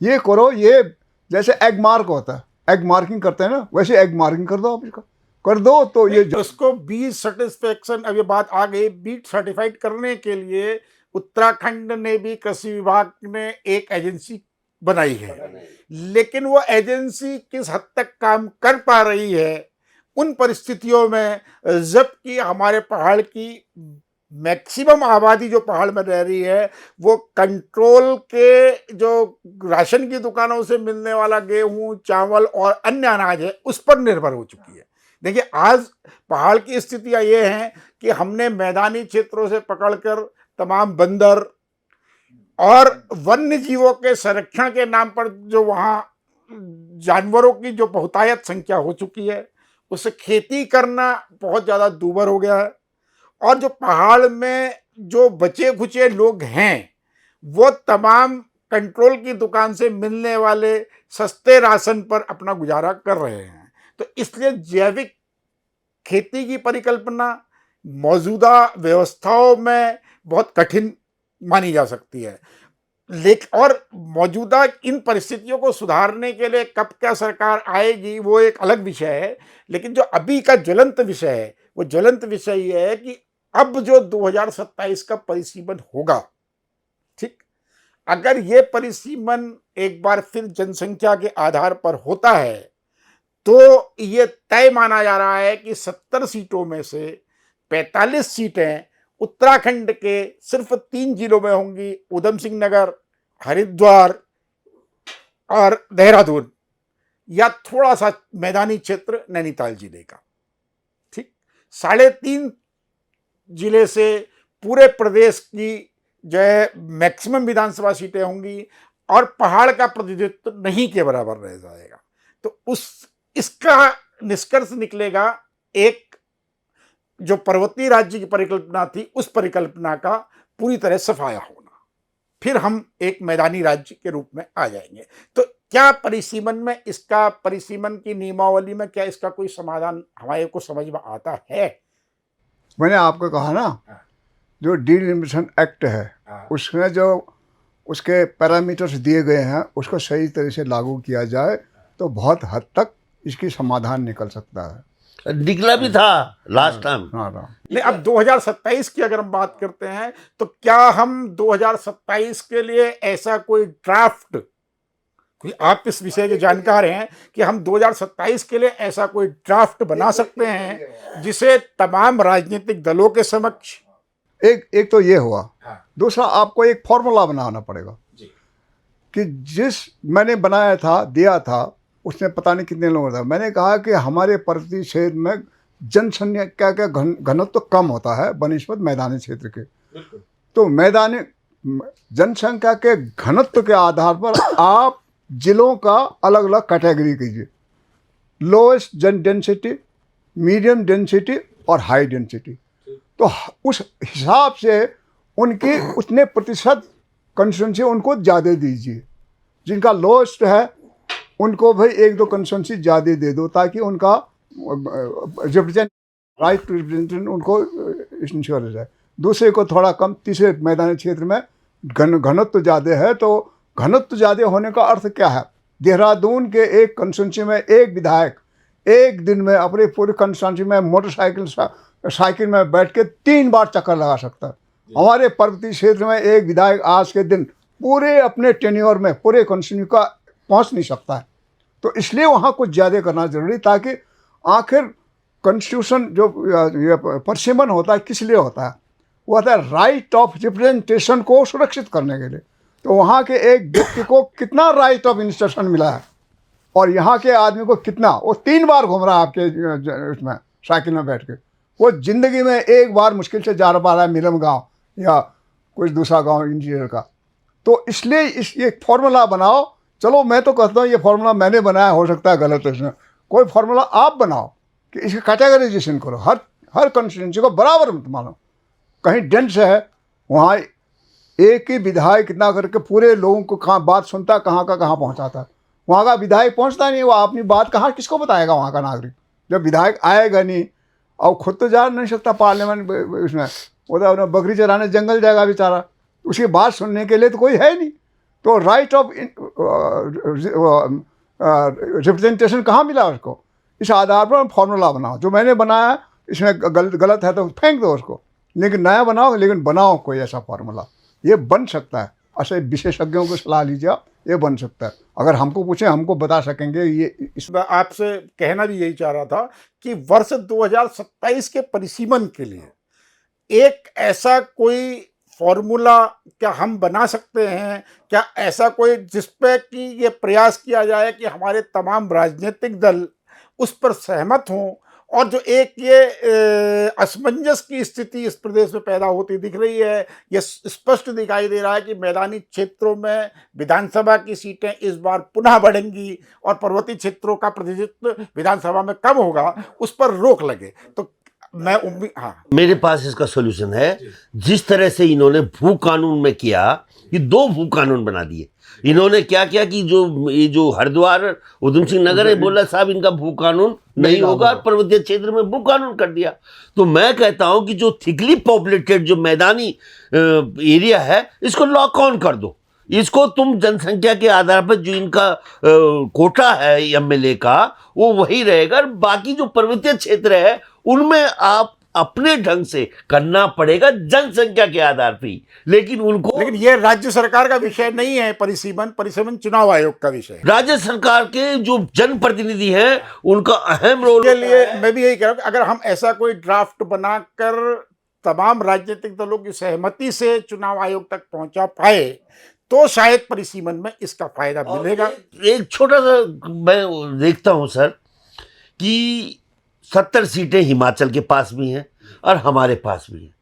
ये करो। ये जैसे एग मार्क होता है, एग मार्किंग करते हैं ना, वैसे एग मार्किंग कर दो आप, इसका कर दो तो ये उसको बीज सर्टिफिकेशन, अब ये बात आ गई, बीज सर्टिफाइड करने के लिए उत्तराखंड ने भी, कृषि विभाग ने एक एजेंसी बनाई है, लेकिन वो एजेंसी किस हद तक काम कर पा रही है उन परिस्थितियों में, जबकि हमारे पहाड़ की मैक्सिमम आबादी जो पहाड़ में रह रही है वो कंट्रोल के जो राशन की दुकानों से मिलने वाला गेहूं, चावल और अन्य अनाज है उस पर निर्भर हो चुकी है। देखिए, आज पहाड़ की स्थितियां ये हैं कि हमने मैदानी क्षेत्रों से पकड़कर तमाम बंदर और वन्य जीवों के संरक्षण के नाम पर जो वहाँ जानवरों की जो बहुतायत संख्या हो चुकी है, उससे खेती करना बहुत ज़्यादा दूभर हो गया है। और जो पहाड़ में जो बचे खुचे लोग हैं वो तमाम कंट्रोल की दुकान से मिलने वाले सस्ते राशन पर अपना गुजारा कर रहे हैं। तो इसलिए जैविक खेती की परिकल्पना मौजूदा व्यवस्थाओं में बहुत कठिन मानी जा सकती है। लेकिन और मौजूदा इन परिस्थितियों को सुधारने के लिए कब क्या सरकार आएगी वो एक अलग विषय है, लेकिन जो अभी का ज्वलंत विषय है वो ज्वलंत विषय ये है कि अब जो 2027 का परिसीमन होगा, ठीक, अगर ये परिसीमन एक बार फिर जनसंख्या के आधार पर होता है तो ये तय माना जा रहा है कि 70 सीटों में से 45 सीटें उत्तराखंड के सिर्फ 3 जिलों में होंगी, उधम सिंह नगर, हरिद्वार और देहरादून, या थोड़ा सा मैदानी क्षेत्र नैनीताल जिले का। ठीक, 3.5 जिले से पूरे प्रदेश की जो है मैक्सिमम विधानसभा सीटें होंगी और पहाड़ का प्रतिनिधित्व नहीं के बराबर रह जाएगा। तो इसका निष्कर्ष निकलेगा एक जो पर्वतीय राज्य की परिकल्पना थी उस परिकल्पना का पूरी तरह सफाया होना, फिर हम एक मैदानी राज्य के रूप में आ जाएंगे। तो क्या परिसीमन में, इसका परिसीमन की नियमावली में क्या इसका कोई समाधान हमारे को समझ में आता है? मैंने आपको कहा ना, जो डिलिमिटेशन एक्ट है उसमें जो उसके पैरामीटर्स दिए गए हैं उसको सही तरह से लागू किया जाए तो बहुत हद तक इसकी समाधान निकल सकता है। निकला भी था लास्ट टाइम। हाँ। नहीं, अब 2027 की अगर हम बात करते हैं तो क्या हम 2027 के लिए ऐसा कोई ड्राफ्ट, आप इस विषय के जानकार हैं कि हम 2027 के लिए ऐसा कोई ड्राफ्ट बना सकते हैं जिसे तमाम राजनीतिक दलों के समक्ष, एक तो ये हुआ, दूसरा आपको एक फॉर्मूला बनाना पड़ेगा कि जिस मैंने बनाया था, दिया था, उसने पता नहीं कितने लोगों था। मैंने कहा कि हमारे पर्वतीय क्षेत्र में जनसंख्या का घनत्व तो कम होता है बनिस्बत मैदानी क्षेत्र के। तो मैदानी जनसंख्या के घनत्व के आधार पर आप जिलों का अलग अलग कैटेगरी कीजिए, लोएस्ट डेंसिटी, मीडियम डेंसिटी और हाई डेंसिटी। तो उस हिसाब से उनकी उतने प्रतिशत कंस्टिट्यूंसी उनको ज़्यादा दीजिए। जिनका लोएस्ट है उनको भाई 1-2 कंस्टिट्यूंसी ज़्यादा दे दो ताकि उनका रिप्रेजेंट राइट टू रिप्रेजेंटेशन उनको इंश्योर हो जाए। दूसरे को थोड़ा कम, तीसरे मैदानी क्षेत्र में घनत्व ज़्यादा है, तो घनत्व ज़्यादा होने का अर्थ क्या है? देहरादून के एक कंस्टिट्यूंसी में एक विधायक एक दिन में अपने पूरे कंस्टिट्यूंसी में मोटरसाइकिल साइकिल में बैठ के 3 बार चक्कर लगा सकता है। हमारे पर्वतीय क्षेत्र में एक विधायक आज के दिन पूरे अपने टेन्योर में पूरे कंस्टिट्यूंसी का पहुंच नहीं सकता है। तो इसलिए वहाँ कुछ ज़्यादा करना जरूरी, ताकि आखिर कॉन्स्टिट्यूशन जो ये परिसीमन होता है किस लिए होता है? वो होता है राइट ऑफ रिप्रेजेंटेशन को सुरक्षित करने के लिए। तो वहाँ के एक व्यक्ति को कितना राइट ऑफ इंस्ट्रक्शन मिला है और यहाँ के आदमी को कितना? वो 3 बार घूम रहा है आपके उसमें साइकिल में बैठ के। वो ज़िंदगी में एक बार मुश्किल से जा पा रहा है मिलम गाँव या कुछ दूसरा गाँव इंजीनियर का। तो इसलिए ये फार्मूला बनाओ। चलो मैं तो कहता हूँ ये फार्मूला मैंने बनाया, हो सकता है गलत है, इसमें कोई फार्मूला आप बनाओ कि इसकी कैटेगराइजेशन करो, हर कंस्टिट्यूंसी को बराबर मत मानो। कहीं डेंस है वहाँ एक ही विधायक कितना करके पूरे लोगों को कहाँ बात सुनता, कहाँ का कहाँ पहुँचाता है। वहाँ का विधायक पहुँचता नहीं, वो अपनी बात कहाँ किसको बताएगा वहाँ का नागरिक जब विधायक आएगा नहीं। और खुद तो जा नहीं सकता पार्लियामेंट उसमें, वो तो अपना बकरी चराने जंगल जाएगा बेचारा, उसकी बात सुनने के लिए तो कोई है नहीं। तो राइट ऑफ रिप्रेजेंटेशन कहाँ मिला उसको? इस आधार पर फार्मूला बनाओ। जो मैंने बनाया इसमें गलत है तो फेंक दो उसको, लेकिन नया बनाओ, लेकिन बनाओ कोई ऐसा फार्मूला। ये बन सकता है, ऐसे विशेषज्ञों को सलाह लीजिए आप, ये बन सकता है। अगर हमको पूछें हमको बता सकेंगे ये। मैं आपसे कहना भी यही चाह रहा था कि वर्ष 2027 के परिसीमन के लिए एक ऐसा कोई फॉर्मूला क्या हम बना सकते हैं? क्या ऐसा कोई जिस पे कि ये प्रयास किया जाए कि हमारे तमाम राजनीतिक दल उस पर सहमत हों, और जो एक ये असमंजस की स्थिति इस प्रदेश में पैदा होती दिख रही है, ये स्पष्ट दिखाई दे रहा है कि मैदानी क्षेत्रों में विधानसभा की सीटें इस बार पुनः बढ़ेंगी और पर्वतीय क्षेत्रों का प्रतिनिधित्व विधानसभा में कम होगा, उस पर रोक लगे। तो मैं हाँ, मेरे पास इसका सॉल्यूशन है। जिस तरह से इन्होंने भू कानून में किया, ये 2 भू कानून बना दिए। इन्होंने क्या किया कि जो हरिद्वार उधम सिंह नगर है, बोला साहब इनका भू कानून नहीं होगा, पर्वतीय क्षेत्र में भू कानून कर दिया। तो मैं कहता हूं कि जो थिकली पॉपुलेटेड जो मैदानी एरिया है, इसको लॉक ऑन कर दो। इसको तुम जनसंख्या के आधार पर जो इनका कोटा है एमएलए का, वो वही रहेगा। बाकी जो पर्वतीय क्षेत्र है उनमें आप अपने ढंग से करना पड़ेगा जनसंख्या के आधार पर ही। लेकिन ये राज्य सरकार का विषय नहीं है। परिसीमन चुनाव आयोग का विषय है। राज्य सरकार के जो जनप्रतिनिधि हैं उनका अहम रोल के लिए मैं भी यही कह रहा हूं कि अगर हम ऐसा कोई ड्राफ्ट बनाकर तमाम राजनीतिक दलों की सहमति से चुनाव आयोग तक पहुंचा पाए तो शायद परिसीमन में इसका फायदा मिलेगा। एक छोटा सा मैं देखता हूं सर कि 70 सीटें हिमाचल के पास भी हैं और हमारे पास भी हैं,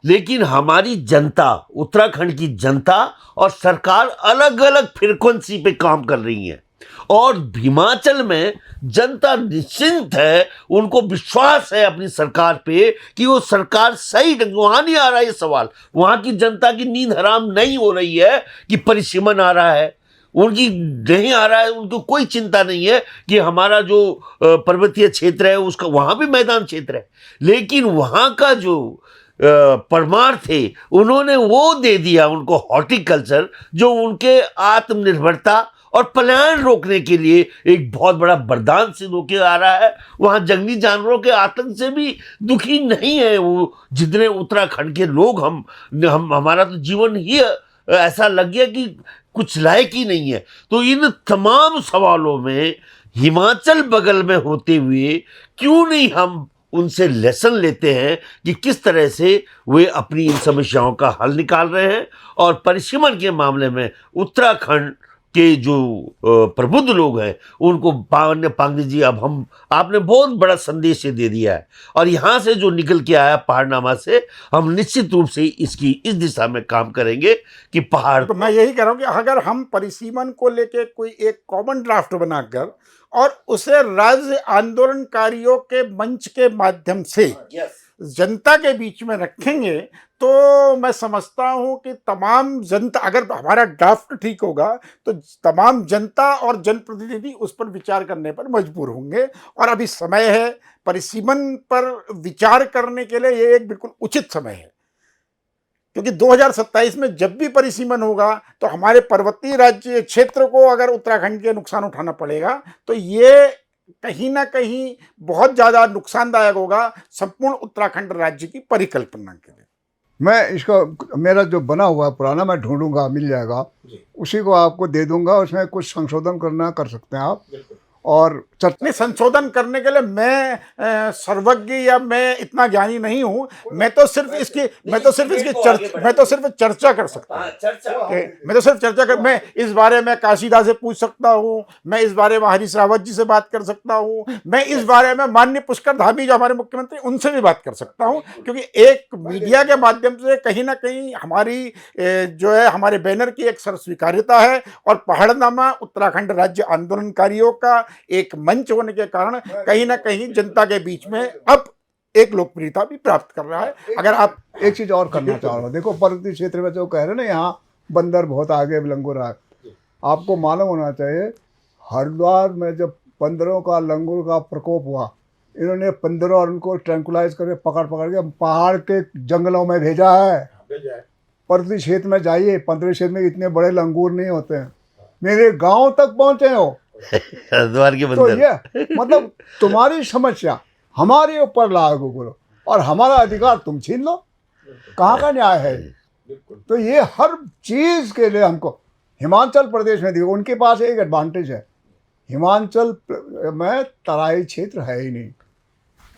लेकिन हमारी जनता, उत्तराखंड की जनता और सरकार अलग अलग फ्रीक्वेंसी पे काम कर रही है। और हिमाचल में जनता निश्चिंत है, उनको विश्वास है अपनी सरकार पे कि वो सरकार सही ढंग, वहां नहीं आ रहा है सवाल, वहां की जनता की नींद हराम नहीं हो रही है कि परिसीमन आ रहा है, उनकी नहीं आ रहा है। उनको कोई चिंता नहीं है कि हमारा जो पर्वतीय क्षेत्र है उसका वहां भी मैदान क्षेत्र है, लेकिन वहां का जो परमार्थ थे उन्होंने वो दे दिया उनको हॉर्टिकल्चर, जो उनके आत्मनिर्भरता और पलायन रोकने के लिए एक बहुत बड़ा वरदान सिद्ध होकर आ रहा है। वहाँ जंगली जानवरों के आतंक से भी दुखी नहीं है वो जितने उत्तराखंड के लोग। हमारा तो जीवन ही ऐसा लग गया कि कुछ लायक ही नहीं है। तो इन तमाम सवालों में हिमाचल बगल में होते हुए क्यों नहीं हम उनसे लेसन लेते हैं कि किस तरह से वे अपनी इन समस्याओं का हल निकाल रहे हैं। और परिसीमन के मामले में उत्तराखंड के जो प्रबुद्ध लोग हैं उनको पांडे जी, अब आपने बहुत बड़ा संदेश दे दिया है, और यहाँ से जो निकल के आया पहाड़नामा से, हम निश्चित रूप से इस दिशा में काम करेंगे कि पहाड़। तो मैं यही कह रहा हूँ कि अगर हम परिसीमन को लेके कोई एक कॉमन ड्राफ्ट बनाकर और उसे राज्य आंदोलनकारियों के मंच के माध्यम से जनता के बीच में रखेंगे तो मैं समझता हूं कि तमाम जनता, अगर हमारा ड्राफ्ट ठीक होगा तो तमाम जनता और जनप्रतिनिधि उस पर विचार करने पर मजबूर होंगे। और अभी समय है, परिसीमन पर विचार करने के लिए ये एक बिल्कुल उचित समय है, क्योंकि 2027 में जब भी परिसीमन होगा तो हमारे पर्वतीय राज्य क्षेत्र को अगर उत्तराखंड के नुकसान उठाना पड़ेगा तो ये कहीं ना कहीं बहुत ज्यादा नुकसानदायक होगा संपूर्ण उत्तराखंड राज्य की परिकल्पना के लिए। मैं इसका, मेरा जो बना हुआ है पुराना, मैं ढूंढूंगा, मिल जाएगा, उसी को आपको दे दूंगा। उसमें कुछ संशोधन करना कर सकते हैं आप। और नहीं, संशोधन करने के लिए मैं सर्वज्ञ या मैं इतना ज्ञानी नहीं हूं। मैं तो सिर्फ इसकी चर्चा कर सकता हूं। मैं तो सिर्फ चर्चा कर, मैं इस बारे में काशीदा से पूछ सकता हूं, मैं इस बारे में हरीश रावत जी से बात कर सकता हूं, मैं इस बारे में माननीय पुष्कर धामी जो हमारे मुख्यमंत्री, उनसे भी बात कर सकता हूं। क्योंकि एक मीडिया के माध्यम से कहीं ना कहीं हमारी जो है हमारे बैनर की एक सर्वस्वीकार्यता है, और पहाड़नामा उत्तराखंड राज्य आंदोलनकारियों का एक मंच होने के कारण कहीं ना कहीं जनता के बीच में अब एक लोकप्रियता भी प्राप्त कर रहा है। अगर आप एक चीज और करना चाह रहे हो, देखो पर्वतीय क्षेत्र में जो कह रहे हैं ना, यहाँ बंदर बहुत आगे लंगूर आ, आपको मालूम होना चाहिए हरिद्वार में जब बंदरों का लंगूर का प्रकोप हुआ, इन्होंने 15 और उनको ट्रैंकुलाइज करके पकड़ के पहाड़ के जंगलों में भेजा है। पर्वतीय क्षेत्र में जाइए, 15 क्षेत्र में इतने बड़े लंगूर नहीं होते हैं, मेरे गांव तक पहुंचे हो। हरिद्वार के तो बंदर। ये मतलब तुम्हारी समस्या हमारे ऊपर लागू करो और हमारा अधिकार तुम छीन लो, कहाँ का न्याय है? तो ये हर चीज के लिए हमको हिमाचल प्रदेश में देखो, उनके पास एक एडवांटेज है, हिमाचल में तराई क्षेत्र है ही नहीं,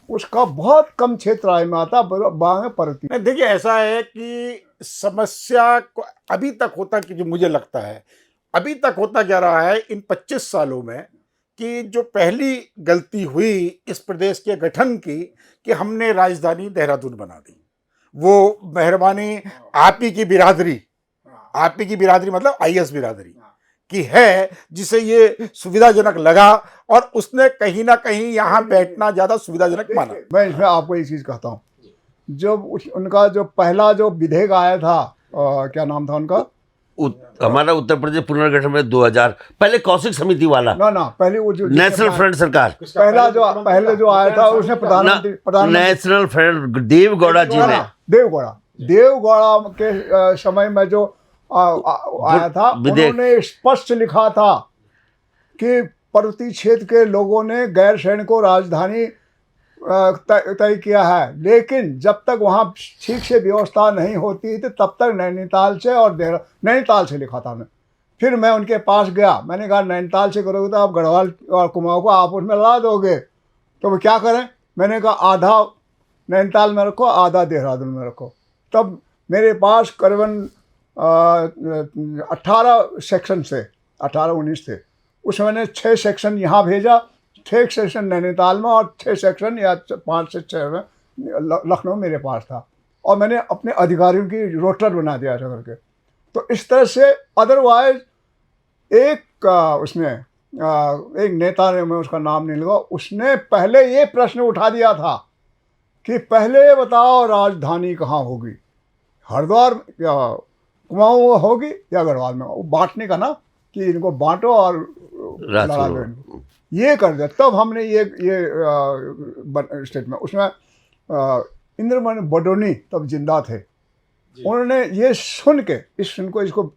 उसका बहुत कम क्षेत्र आय में आता, बांग पर्वतीय। देखिए ऐसा है कि समस्या को अभी तक होता कि जो मुझे लगता है अभी तक होता क्या रहा है इन 25 सालों में, कि जो पहली गलती हुई इस प्रदेश के गठन की कि हमने राजधानी देहरादून बना दी। वो मेहरबानी आप ही की बिरादरी मतलब IS बिरादरी की है, जिसे ये सुविधाजनक लगा और उसने कहीं ना कहीं यहाँ बैठना ज्यादा सुविधाजनक माना। मैं इसमें आपको एक चीज कहता हूँ, जब उनका जो पहला जो विधेयक आया था, क्या नाम था उनका, हमारा उत्तर प्रदेश पुनर्गठन में 2000, पहले कौशिक समिति वाला, ना पहले वो जो नेशनल फ्रंट सरकार, पहले जो आया था उसने प्रधानमंत्री नेशनल फ्रंट देवगौड़ा जी ने, देवगौड़ा के समय में जो आया था, उन्होंने स्पष्ट लिखा था कि पर्वतीय क्षेत्र के लोगों ने गैर सैनिक को राजधानी तय किया है, लेकिन जब तक वहाँ ठीक से व्यवस्था नहीं होती थी तब तक नैनीताल से और नैनीताल से लिखा था। फिर मैं उनके पास गया, मैंने कहा नैनीताल से करोगे तो आप गढ़वाल और कुमाऊं को आप उसमें ला दोगे, तो वो क्या करें? मैंने कहा आधा नैनीताल में रखो, आधा देहरादून में रखो। तब मेरे पास करीबन 18 सेक्शन से 18-19 थे, उसमें मैंने 6 सेक्शन यहाँ भेजा, 6 सेक्शन नैनीताल में और 6 सेक्शन या 5 से 6 में लखनऊ मेरे पास था, और मैंने अपने अधिकारियों की रोस्टर बना दिया था करके। तो इस तरह से अदरवाइज एक उसने एक नेता ने, मैं उसका नाम नहीं लूँगा, उसने पहले ये प्रश्न उठा दिया था कि पहले बताओ राजधानी कहाँ होगी, हरिद्वार या कुमाऊं होगी या गढ़वाल में? वो बांटने का ना, कि इनको बांटो और लड़ा दो इनको, ये कर दिया। तब हमने ये स्टेटमेंट, उसमें इंद्रमणि बडोनी तब जिंदा थे, उन्होंने ये सुन के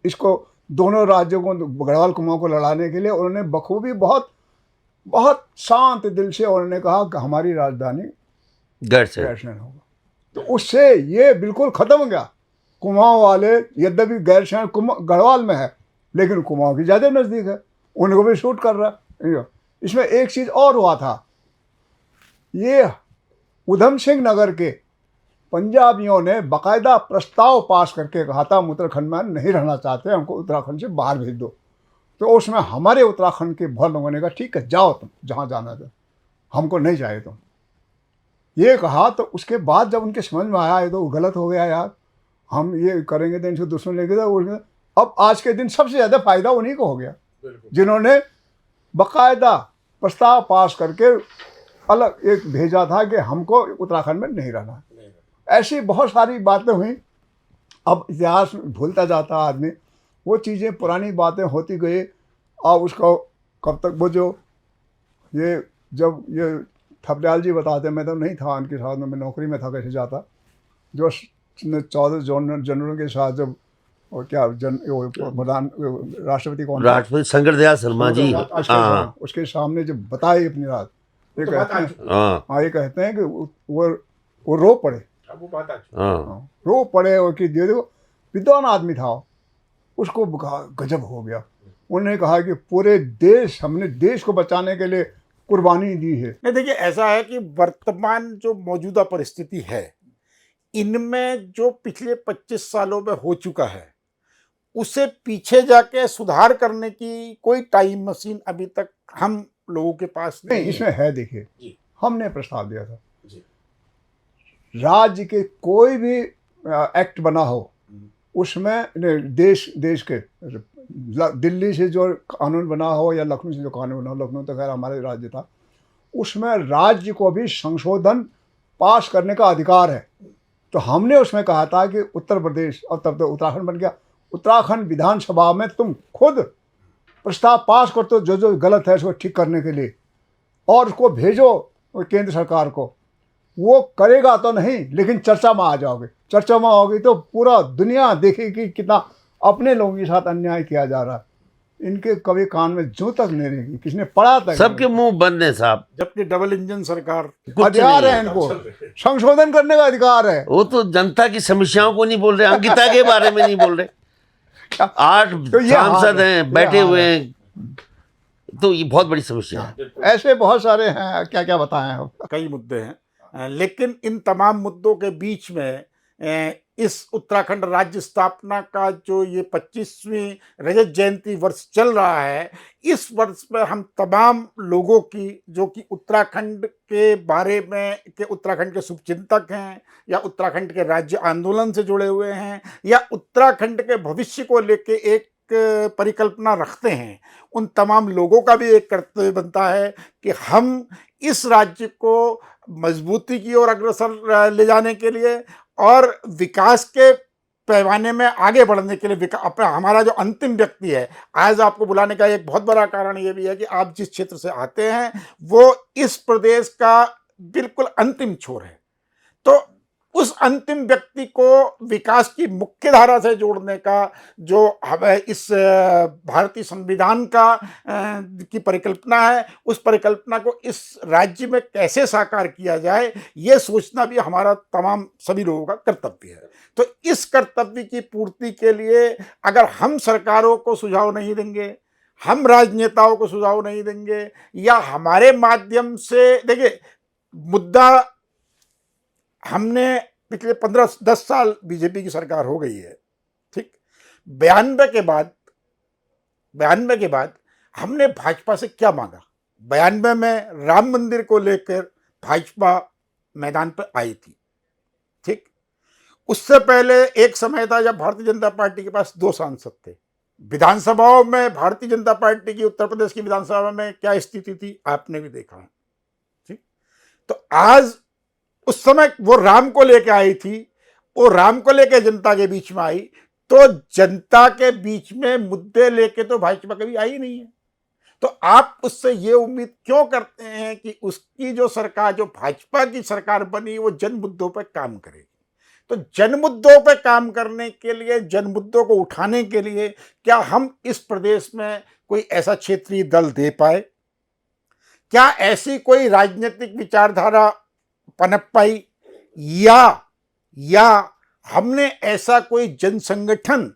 इसको दोनों राज्यों को, गढ़वाल कुमाऊं को लड़ाने के लिए उन्होंने बखूबी बहुत शांत दिल से उन्होंने कहा कि हमारी राजधानी गैरसैन होगा। तो उससे ये बिल्कुल ख़त्म हो गया। कुमाऊं वाले यद्यपि गैरसैन गढ़वाल में है, लेकिन कुमाऊं की ज़्यादा नज़दीक है, उनको भी शूट कर रहा है। इसमें एक चीज़ और हुआ था, ये उधम सिंह नगर के पंजाबियों ने बाकायदा प्रस्ताव पास करके कहा था, हम उत्तराखंड में नहीं रहना चाहते, हमको उत्तराखंड से बाहर भेज दो। तो उसमें हमारे उत्तराखंड के बहुत लोगों ने कहा ठीक है जाओ तुम जहाँ जाना था, हमको नहीं चाहिए तुम, ये कहा। तो उसके बाद जब उनके समझ में आया ये तो गलत हो गया यार, हम ये करेंगे तो इनसे दुश्मन लेके था। अब आज के दिन सबसे ज़्यादा फायदा उन्हीं को हो गया जिन्होंने बाकायदा प्रस्ताव पास करके अलग एक भेजा था कि हमको उत्तराखंड में नहीं रहना। ऐसी बहुत सारी बातें हुई। अब इतिहास भूलता जाता आदमी, वो चीज़ें पुरानी बातें होती गई। अब उसको कब तक वो जो ये जब ये थपलियाल जी बताते, मैं तो नहीं था उनके साथ में, मैं नौकरी में था, कैसे जाता, जो 14 जनरलों के साथ जब और क्या वो प्रधान राष्ट्रपति कौन था? राष्ट्रपति शंकर दयाल शर्मा जी। हाँ उसके सामने जब बताई अपनी रात, ये कहते हैं, हाँ हाँ ये कहते हैं कि वो रो पड़े, हाँ रो पड़े। और कि देखो विद्वान आदमी था, उसको गजब हो गया। उन्होंने कहा कि पूरे देश, हमने देश को बचाने के लिए कुर्बानी दी है। नहीं, देखिए ऐसा है कि वर्तमान जो मौजूदा परिस्थिति है, इनमें जो पिछले 25 सालों में हो चुका है, उसे पीछे जाके सुधार करने की कोई टाइम मशीन अभी तक हम लोगों के पास नहीं, नहीं इसमें है। देखिए, जी। हमने प्रस्ताव दिया था, जी। राज्य के कोई भी एक्ट बना हो, उसमें देश के दिल्ली से जो कानून बना हो या लखनऊ से जो कानून बना हो, लखनऊ तो खैर हमारे राज्य था, उसमें राज्य को भी संशोधन पास करने का अधिकार है। तो हमने उसमें कहा था कि उत्तर प्रदेश, और तब तो उत्तराखंड बन गया, उत्तराखंड विधानसभा में तुम खुद प्रस्ताव पास कर, तो जो जो गलत है उसको ठीक करने के लिए, और उसको भेजो केंद्र सरकार को। वो करेगा तो नहीं, लेकिन चर्चा में आ जाओगे। चर्चा में आओगे तो पूरा दुनिया देखेगी कि कितना अपने लोगों के साथ अन्याय किया जा रहा है। इनके कभी कान में जूं तक नहीं रहेगी, किसने पढ़ा तक, सबके मुंह बंद है साहब। जबकि डबल इंजन सरकार, अधिकार है इनको, संशोधन करने का अधिकार है। वो तो जनता की समस्याओं को नहीं बोल रहे, अंकिता के बारे में नहीं बोल रहे। 8 तो ये सांसद हाल है, हैं, ये बैठे हाल हुए है। हैं, तो ये बहुत बड़ी समस्या है। ऐसे बहुत सारे हैं, क्या क्या बताएं हम। कई मुद्दे हैं, लेकिन इन तमाम मुद्दों के बीच में इस उत्तराखंड राज्य स्थापना का जो ये 25वीं रजत जयंती वर्ष चल रहा है, इस वर्ष में हम तमाम लोगों की, जो कि उत्तराखंड के बारे में, के उत्तराखंड के शुभचिंतक हैं, या उत्तराखंड के राज्य आंदोलन से जुड़े हुए हैं, या उत्तराखंड के भविष्य को लेके एक परिकल्पना रखते हैं, उन तमाम लोगों का भी एक कर्तव्य बनता है कि हम इस राज्य को मजबूती की ओर अग्रसर ले जाने के लिए और विकास के पैमाने में आगे बढ़ने के लिए, अपना हमारा जो अंतिम व्यक्ति है, आज आपको बुलाने का एक बहुत बड़ा कारण ये भी है कि आप जिस क्षेत्र से आते हैं वो इस प्रदेश का बिल्कुल अंतिम छोर है। तो उस अंतिम व्यक्ति को विकास की मुख्य धारा से जोड़ने का जो हमें इस भारतीय संविधान का की परिकल्पना है, उस परिकल्पना को इस राज्य में कैसे साकार किया जाए, ये सोचना भी हमारा तमाम सभी लोगों का कर्तव्य है। तो इस कर्तव्य की पूर्ति के लिए अगर हम सरकारों को सुझाव नहीं देंगे, हम राजनेताओं को सुझाव नहीं देंगे, या हमारे माध्यम से, देखिए मुद्दा, हमने पिछले 15-10 साल बीजेपी की सरकार हो गई है, ठीक। 92 के बाद हमने भाजपा से क्या मांगा? 92 में राम मंदिर को लेकर भाजपा मैदान पर आई थी, ठीक। उससे पहले एक समय था जब भारतीय जनता पार्टी के पास 2 सांसद थे। विधानसभाओं में भारतीय जनता पार्टी की, उत्तर प्रदेश की विधानसभा में क्या स्थिति थी आपने भी देखा है, ठीक। तो आज, उस समय वो राम को लेके आई थी, वो राम को लेके जनता के बीच में आई, तो जनता के बीच में मुद्दे लेके तो भाजपा कभी आई नहीं है। तो आप उससे ये उम्मीद क्यों करते हैं कि उसकी जो सरकार, जो भाजपा की सरकार बनी, वो जन मुद्दों पर काम करेगी? तो जन मुद्दों पर काम करने के लिए, जन मुद्दों को उठाने के लिए क्या हम इस प्रदेश में कोई ऐसा क्षेत्रीय दल दे पाए? क्या ऐसी कोई राजनीतिक विचारधारा पनप पाई, या हमने ऐसा कोई जन संगठन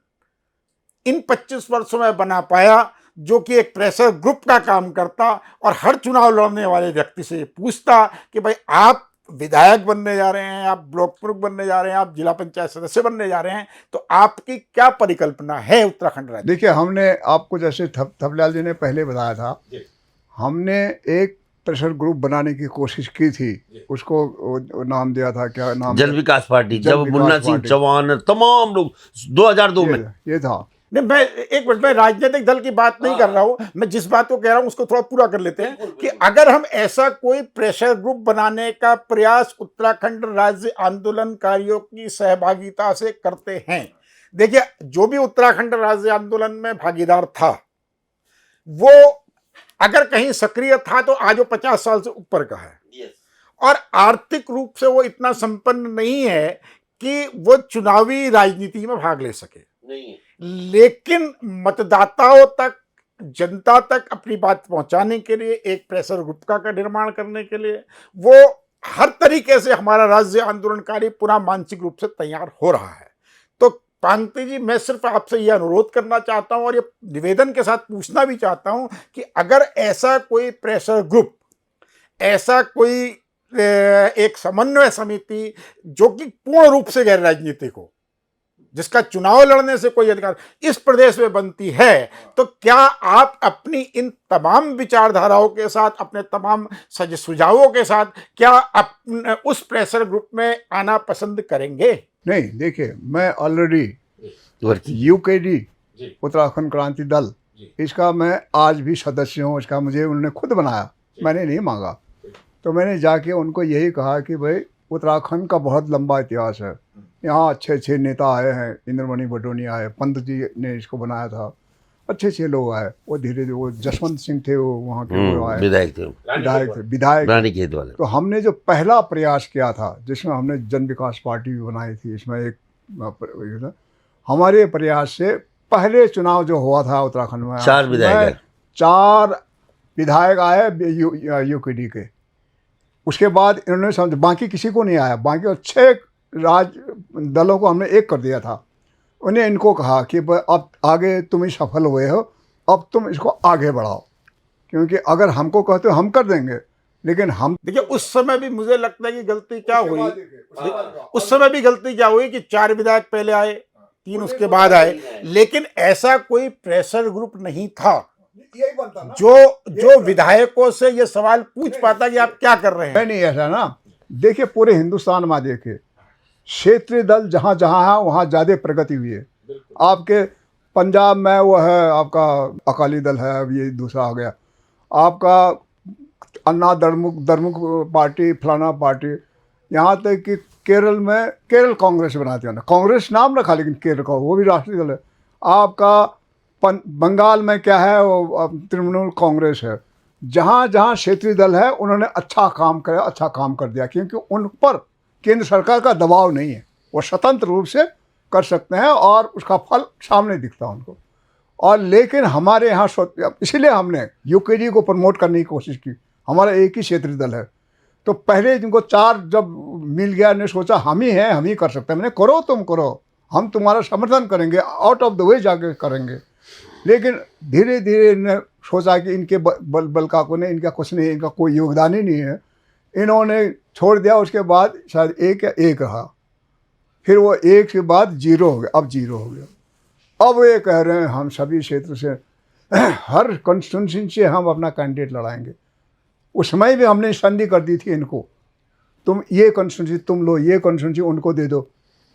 इन 25 वर्षों में बना पाया जो कि एक प्रेशर ग्रुप का काम करता और हर चुनाव लड़ने वाले व्यक्ति से पूछता कि भाई आप विधायक बनने जा रहे हैं, आप ब्लॉक प्रमुख बनने जा रहे हैं, आप जिला पंचायत सदस्य बनने जा रहे हैं, तो आपकी क्या परिकल्पना है उत्तराखंड राज्य? देखिए, हमने आपको जैसे थपलियाल जी ने पहले बताया था, हमने एक प्रेशर ग्रुप बनाने की कोशिश की थी। उसको वो नाम दिया था, क्या नाम? जन विकास पार्टी। जन जब विकास मुन्ना सिंह पार्टी। चौहान, तमाम लोग 2002 में ये था। नहीं, मैं एक मिनट में राजनीतिक दल की बात नहीं कर रहा हूं, मैं जिस बात को कह रहा हूं उसको थोड़ा पूरा कर लेते हैं कि अगर हम ऐसा कोई प्रेशर ग्रुप बनाने का प्रयास उत्तराखंड राज्य आंदोलनकारियों की सहभागिता से करते हैं, देखिए जो भी उत्तराखंड राज्य आंदोलन में भागीदार था वो अगर कहीं सक्रिय था तो आज वो 50 साल से ऊपर का है और आर्थिक रूप से वो इतना संपन्न नहीं है कि वो चुनावी राजनीति में भाग ले सके, लेकिन मतदाताओं तक, जनता तक अपनी बात पहुंचाने के लिए एक प्रेशर ग्रुप का निर्माण करने के लिए वो हर तरीके से हमारा राज्य आंदोलनकारी पूरा मानसिक रूप से तैयार हो रहा है। तो पांगती जी, मैं सिर्फ आपसे यह अनुरोध करना चाहता हूं और ये निवेदन के साथ पूछना भी चाहता हूं कि अगर ऐसा कोई प्रेशर ग्रुप, ऐसा कोई एक समन्वय समिति जो कि पूर्ण रूप से गैर राजनीतिक हो, जिसका चुनाव लड़ने से कोई अधिकार इस प्रदेश में बनती है, तो क्या आप अपनी इन तमाम विचारधाराओं के साथ, अपने तमाम सुझावों के साथ क्या उस प्रेशर ग्रुप में आना पसंद करेंगे? नहीं, देखिए मैं ऑलरेडी यूकेडी उत्तराखंड क्रांति दल, इसका मैं आज भी सदस्य हूँ। इसका मुझे उन्होंने खुद बनाया, मैंने नहीं मांगा। तो मैंने जाके उनको यही कहा कि भाई उत्तराखंड का बहुत लंबा इतिहास है, यहाँ अच्छे अच्छे नेता आए हैं, इंद्रमणि बडोनी आए, पंत जी ने इसको बनाया था, अच्छे अच्छे लोग आए। वो धीरे धीरे, वो जसवंत सिंह थे, वो वहाँ के वो आए, विधायक। तो हमने जो पहला प्रयास किया था, जिसमें हमने जन विकास पार्टी भी बनाई थी, इसमें एक हमारे प्रयास से पहले चुनाव जो हुआ था उत्तराखंड में, 4 विधायक आए यूकेडी के। उसके बाद इन्होंने समझ, बाकी किसी को नहीं आया, बाकी 6 राज दलों को हमने एक कर दिया था। उन्हें इनको कहा कि अब आगे तुम ही सफल हुए हो, अब तुम इसको आगे बढ़ाओ, क्योंकि अगर हमको कहते हो हम कर देंगे, लेकिन हम देखिए उस समय भी मुझे लगता है कि गलती क्या हुई, उस समय भी गलती क्या हुई कि 4 विधायक पहले आए, 3 उसके बाद आए, लेकिन ऐसा कोई प्रेशर ग्रुप नहीं था जो विधायकों से ये सवाल पूछ पाता कि आप क्या कर रहे हैं। नहीं, ऐसा ना, देखिए पूरे हिंदुस्तान में देखिए क्षेत्रीय दल जहाँ जहाँ है वहाँ ज़्यादा प्रगति हुई है। आपके पंजाब में वो है, आपका अकाली दल है, अब ये दूसरा आ गया, आपका अन्ना दरमुख पार्टी, फलाना पार्टी, यहाँ तक कि केरल में केरल कांग्रेस बनाते हैं, कांग्रेस नाम रखा लेकिन केरल का वो भी राष्ट्रीय दल है। आपका बंगाल में क्या है, वो तृणमूल कांग्रेस है। जहाँ जहाँ क्षेत्रीय दल है उन्होंने अच्छा काम कर दिया, क्योंकि उन पर केंद्र सरकार का दबाव नहीं है, वो स्वतंत्र रूप से कर सकते हैं और उसका फल सामने दिखता है उनको। और लेकिन हमारे यहाँ इसीलिए हमने यूकेडी को प्रमोट करने की कोशिश की। हमारा एक ही क्षेत्रीय दल है, तो पहले जिनको 4 जब मिल गया, ने सोचा हम ही हैं, हम ही कर सकते हैं। मैंने करो, तुम करो, हम तुम्हारा समर्थन करेंगे, आउट ऑफ द वे जाके करेंगे। लेकिन धीरे धीरे इन्होंने सोचा कि इनके बल का को नहीं, इनका कुछ नहीं, इनका कोई योगदान ही नहीं है, इन्होंने छोड़ दिया। उसके बाद शायद 1 रहा, फिर वो 1 के बाद 0 हो गया, अब 0 हो गया। अब ये कह रहे हैं हम सभी क्षेत्र से हर कॉन्स्टिट्यूंसी से हम अपना कैंडिडेट लड़ाएंगे। उस समय भी हमने संधि कर दी थी इनको, तुम ये कॉन्स्टिट्यूंसी तुम लो, ये कॉन्स्टिट्यूंसी उनको दे दो।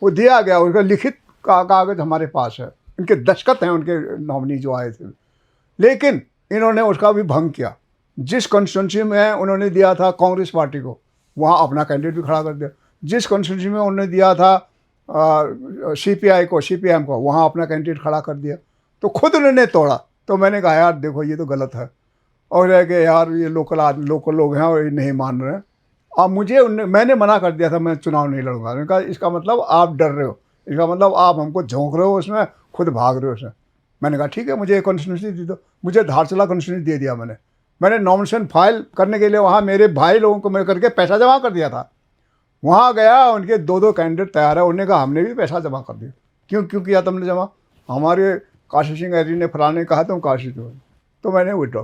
वो दिया गया, उसका लिखित कागज हमारे पास है, इनके दस्तखत हैं उनके नॉमिनी जो आए थे। लेकिन इन्होंने उसका भी भंग किया। जिस कॉन्स्टिट्यूंसी में उन्होंने दिया था कांग्रेस पार्टी को, वहाँ अपना कैंडिडेट भी खड़ा कर दिया। जिस कॉन्स्टिट्यूंसी में उन्होंने दिया था CPI को, CPM को, वहाँ अपना कैंडिडेट खड़ा कर दिया। तो खुद उन्होंने तोड़ा। तो मैंने कहा यार देखो ये तो गलत है, और है कि यार ये लोकल लोग हैं और ये नहीं मान रहे हैं। अब मैंने मना कर दिया था, मैं चुनाव नहीं लड़ूंगा। मैंने कहा इसका मतलब आप डर रहे हो, इसका मतलब आप हमको झोंक रहे हो, उसमें खुद भाग रहे हो उसमें। मैंने कहा ठीक है, मुझे एक कॉन्स्टिट्यूंसी दे दो। मुझे धारचूला कॉन्स्टिट्यूंसी दे दिया। मैंने नॉमिनेशन फाइल करने के लिए वहाँ मेरे भाई लोगों को मिल करके पैसा जमा कर दिया था। वहाँ गया, उनके 2 कैंडिडेट तैयार है। उन्होंने कहा हमने भी पैसा जमा कर दिया। क्यों किया तुमने जमा? हमारे काशी सिंह ऐरी ने फलाने कहा तुम काशी दो। तो मैंने विड्रॉ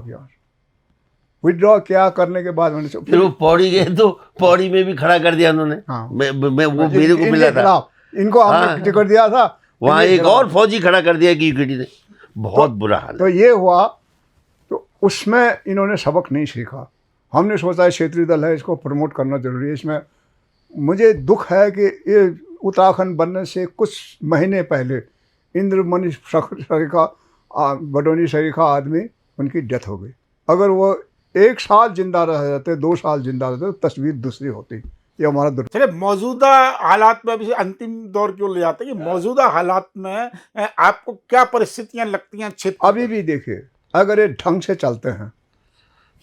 किया। करने के बाद मैंने फिर वो पौड़ी गए तो पौड़ी में भी खड़ा कर दिया उन्होंने। हाँ, मैं वो मेरे को मिला था, इनको हमने टिकट दिया था, वहाँ एक और फौजी खड़ा कर दिया कि यूकेडी ने। बहुत बुरा हाल। तो ये हुआ। तो उसमें इन्होंने सबक नहीं सीखा। हमने सोचा क्षेत्रीय दल है, इसको प्रमोट करना जरूरी है। इसमें मुझे दुख है कि ये उत्तराखंड बनने से कुछ महीने पहले इंद्रमणि शरीका बडोनी शरीका आदमी उनकी डेथ हो गई। अगर वो 1 साल जिंदा रह जाते, 2 साल जिंदा रहते, तो तस्वीर दूसरी होती। ये हमारा चलिए, मौजूदा हालात में अभी अंतिम दौर क्यों ले जाते हैं कि मौजूदा हालात में आपको क्या परिस्थितियां लगती हैं क्षेत्र? अभी भी देखिए, अगर ये ढंग से चलते हैं,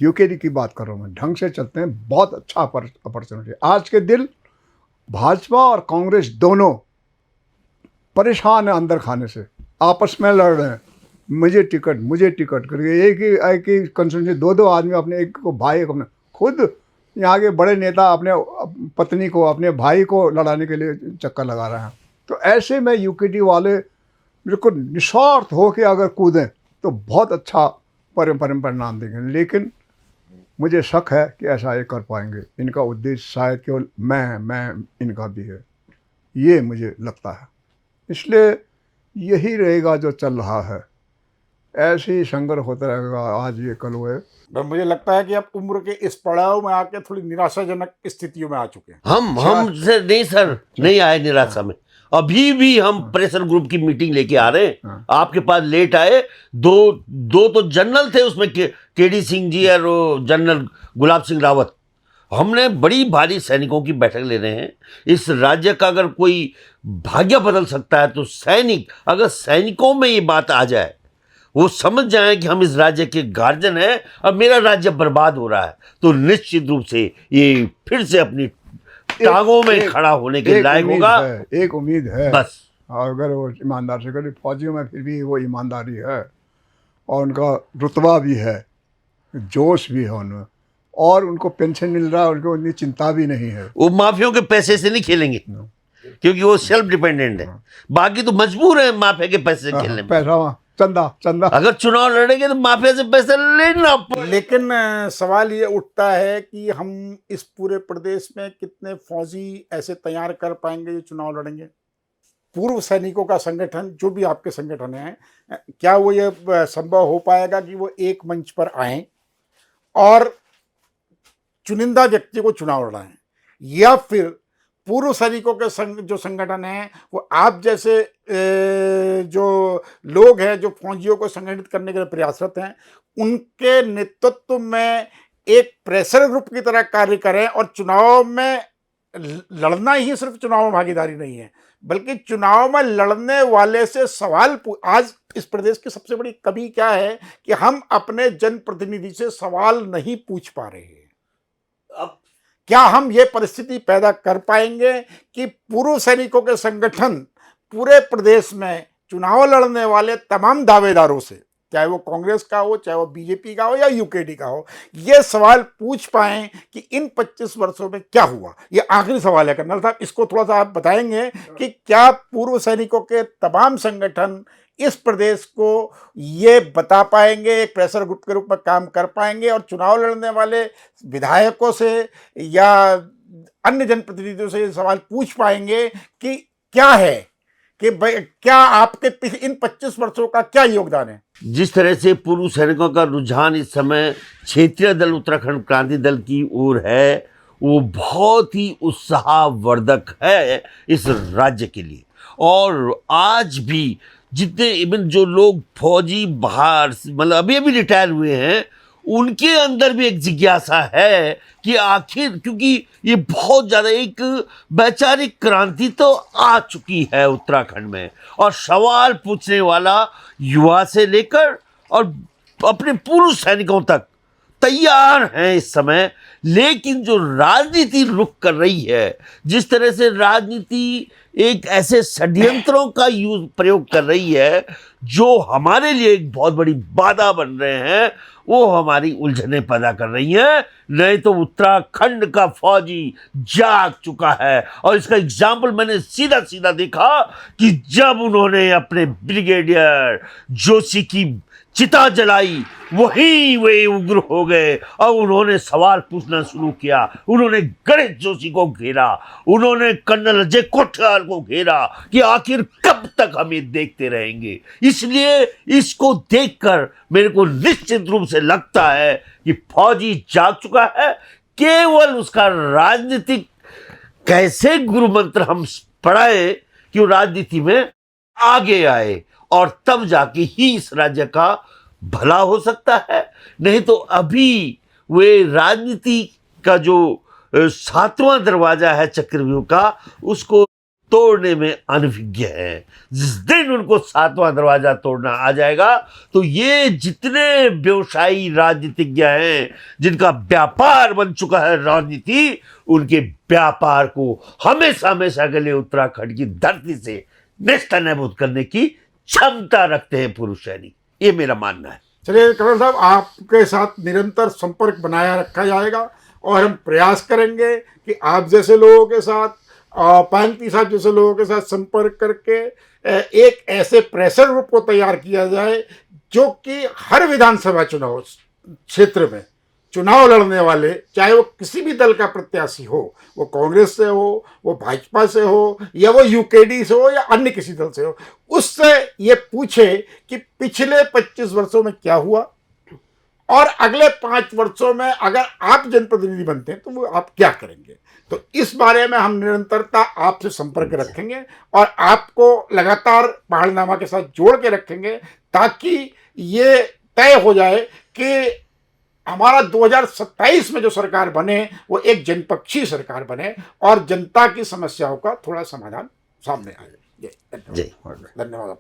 यूकेडी की बात कर रहा हूँ मैं, ढंग से चलते हैं, बहुत अच्छा अपॉर्चुनिटी। आज के दिन भाजपा और कांग्रेस दोनों परेशान है अंदर खाने से, आपस में लड़ रहे हैं, मुझे टिकट करके। एक ही कंस्टिट्यूंसी 2 आदमी अपने, एक को भाई, एक अपने, खुद यहाँ के बड़े नेता अपने पत्नी को, अपने भाई को लड़ाने के लिए चक्कर लगा रहे हैं। तो ऐसे में यूकेडी वाले बिल्कुल निस्वार्थ हो के अगर कूदें तो बहुत अच्छा परिणाम देंगे। लेकिन मुझे शक है कि ऐसा ये कर पाएंगे। इनका उद्देश्य शायद केवल मैं इनका भी है, ये मुझे लगता है। इसलिए यही रहेगा जो चल रहा है, ऐसे ही संघर्ष होता रहेगा, आज ये कल वो है। मुझे लगता है कि आप उम्र के इस पड़ाव में आके थोड़ी निराशाजनक स्थितियों में आ चुके हैं। हम सर नहीं, सर नहीं आए निराशा में। अभी भी हम प्रेशर ग्रुप की मीटिंग लेके आ रहे हैं, आपके पास लेट आए। दो तो जनरल थे उसमें, केडी सिंह जी और जनरल गुलाब सिंह रावत। हमने बड़ी भारी सैनिकों की बैठक ले रहे हैं। इस राज्य का अगर कोई भाग्य बदल सकता है तो सैनिक, अगर सैनिकों में ये बात आ जाए, वो समझ जाए कि हम इस राज्य के गार्जियन हैं और मेरा राज्य बर्बाद हो रहा है, तो निश्चित रूप से ये फिर से अपनी टांगों में खड़ा होने के लायक होगा। एक उम्मीद है बस, अगर वो ईमानदार से करे। फौजियों में फिर भी वो ईमानदारी है और उनका रुतबा भी है, जोश भी है उनमें, और उनको पेंशन मिल रहा है, उनको उतनी चिंता भी नहीं है। वो माफियों के पैसे से नहीं खेलेंगे क्योंकि वो सेल्फ डिपेंडेंट है। बाकी तो मजबूर है माफिया के पैसे से खेलने में। पैसा चंदा अगर चुनाव लड़ेंगे तो माफिया से पैसा लेना पड़ेगा। लेकिन सवाल ये उठता है कि हम इस पूरे प्रदेश में कितने फौजी ऐसे तैयार कर पाएंगे जो चुनाव लड़ेंगे? पूर्व सैनिकों का संगठन, जो भी आपके संगठन है, क्या वो ये संभव हो पाएगा कि वो एक मंच पर आएं और चुनिंदा व्यक्ति को चुनाव लड़ाएं, या फिर पूर्व सैनिकों के जो संगठन है वो आप जैसे जो लोग हैं जो फौजियों को संगठित करने के लिए प्रयासरत हैं, उनके नेतृत्व में एक प्रेशर ग्रुप की तरह कार्य करें और चुनाव में लड़ना ही सिर्फ चुनाव में भागीदारी नहीं है, बल्कि चुनाव में लड़ने वाले से सवाल आज इस प्रदेश की सबसे बड़ी कमी क्या है कि हम अपने जनप्रतिनिधि से सवाल नहीं पूछ पा रहे हैं। अब क्या हम ये परिस्थिति पैदा कर पाएंगे कि पूर्व सैनिकों के संगठन पूरे प्रदेश में चुनाव लड़ने वाले तमाम दावेदारों से, चाहे वो कांग्रेस का हो, चाहे वो बीजेपी का हो या यूकेडी का हो, ये सवाल पूछ पाएं कि इन 25 वर्षों में क्या हुआ? ये आखिरी सवाल है कर्नल साहब, इसको थोड़ा सा आप बताएंगे कि क्या पूर्व सैनिकों के तमाम संगठन इस प्रदेश को ये बता पाएंगे, एक प्रेशर ग्रुप के रूप में काम कर पाएंगे और चुनाव लड़ने वाले विधायकों से या अन्य जनप्रतिनिधियों से ये सवाल पूछ पाएंगे कि क्या है, कि क्या आपके इन 25 वर्षों का क्या योगदान है? जिस तरह से पूर्व सैनिकों का रुझान इस समय क्षेत्रीय दल उत्तराखंड क्रांति दल की ओर है, वो बहुत ही उत्साहवर्धक है इस राज्य के लिए। और आज भी जितने इवन जो लोग फौजी बाहर मतलब अभी अभी रिटायर हुए हैं, उनके अंदर भी एक जिज्ञासा है कि आखिर, क्योंकि ये बहुत ज़्यादा एक वैचारिक क्रांति तो आ चुकी है उत्तराखंड में, और सवाल पूछने वाला युवा से लेकर और अपने पूर्व सैनिकों तक तैयार हैं इस समय। लेकिन जो राजनीति रुख कर रही है, जिस तरह से राजनीति एक ऐसे षड्यंत्रों का प्रयोग कर रही है जो हमारे लिए एक बहुत बड़ी बाधा बन रहे हैं, वो हमारी उलझने पैदा कर रही हैं। नहीं तो उत्तराखंड का फौजी जाग चुका है, और इसका एग्जाम्पल मैंने सीधा सीधा देखा कि जब उन्होंने अपने ब्रिगेडियर जोशी की चिता जलाई, वही वे उग्र हो गए और उन्होंने सवाल पूछना शुरू किया। उन्होंने गणेश जोशी को घेरा, उन्होंने कर्नल अजय कोठार को घेरा कि आखिर कब तक हम ये देखते रहेंगे। इसलिए इसको देखकर मेरे को निश्चित रूप से लगता है कि फौजी जाग चुका है। केवल उसका राजनीतिक कैसे गुरु मंत्र हम पढ़ाए कि वो राजनीति में आगे आए और तब जाके ही इस राज्य का भला हो सकता है। नहीं तो अभी वे राजनीति का जो 7वां दरवाजा है चक्रव्यूह का, उसको तोड़ने में अनभिज्ञ है। जिस दिन उनको 7वां दरवाजा तोड़ना आ जाएगा तो ये जितने व्यवसायी राजनीतिज्ञ हैं जिनका व्यापार बन चुका है राजनीति, उनके व्यापार को हमेशा हमेशा के लिए उत्तराखंड की धरती से नेस्तनाबूद करने की क्षमता रखते हैं पुरुष सैनिक। ये मेरा मानना है। चलिए कर्नल साहब, आपके साथ निरंतर संपर्क बनाया रखा जाएगा और हम प्रयास करेंगे कि आप जैसे लोगों के साथ, पांगती साहब जैसे लोगों के साथ संपर्क करके एक ऐसे प्रेशर ग्रुप को तैयार किया जाए जो कि हर विधानसभा चुनाव क्षेत्र में चुनाव लड़ने वाले, चाहे वो किसी भी दल का प्रत्याशी हो, वो कांग्रेस से हो, वो भाजपा से हो, या वो यूकेडी से हो, या अन्य किसी दल से हो, उससे ये पूछे कि पिछले 25 वर्षों में क्या हुआ और अगले 5 वर्षों में अगर आप जनप्रतिनिधि बनते हैं तो वो आप क्या करेंगे। तो इस बारे में हम निरंतरता आपसे संपर्क रखेंगे और आपको लगातार पहाड़नामा के साथ जोड़ के रखेंगे ताकि ये तय हो जाए कि हमारा 2027 में जो सरकार बने वो एक जनपक्षी सरकार बने और जनता की समस्याओं का थोड़ा समाधान सामने आए। जय। धन्यवाद।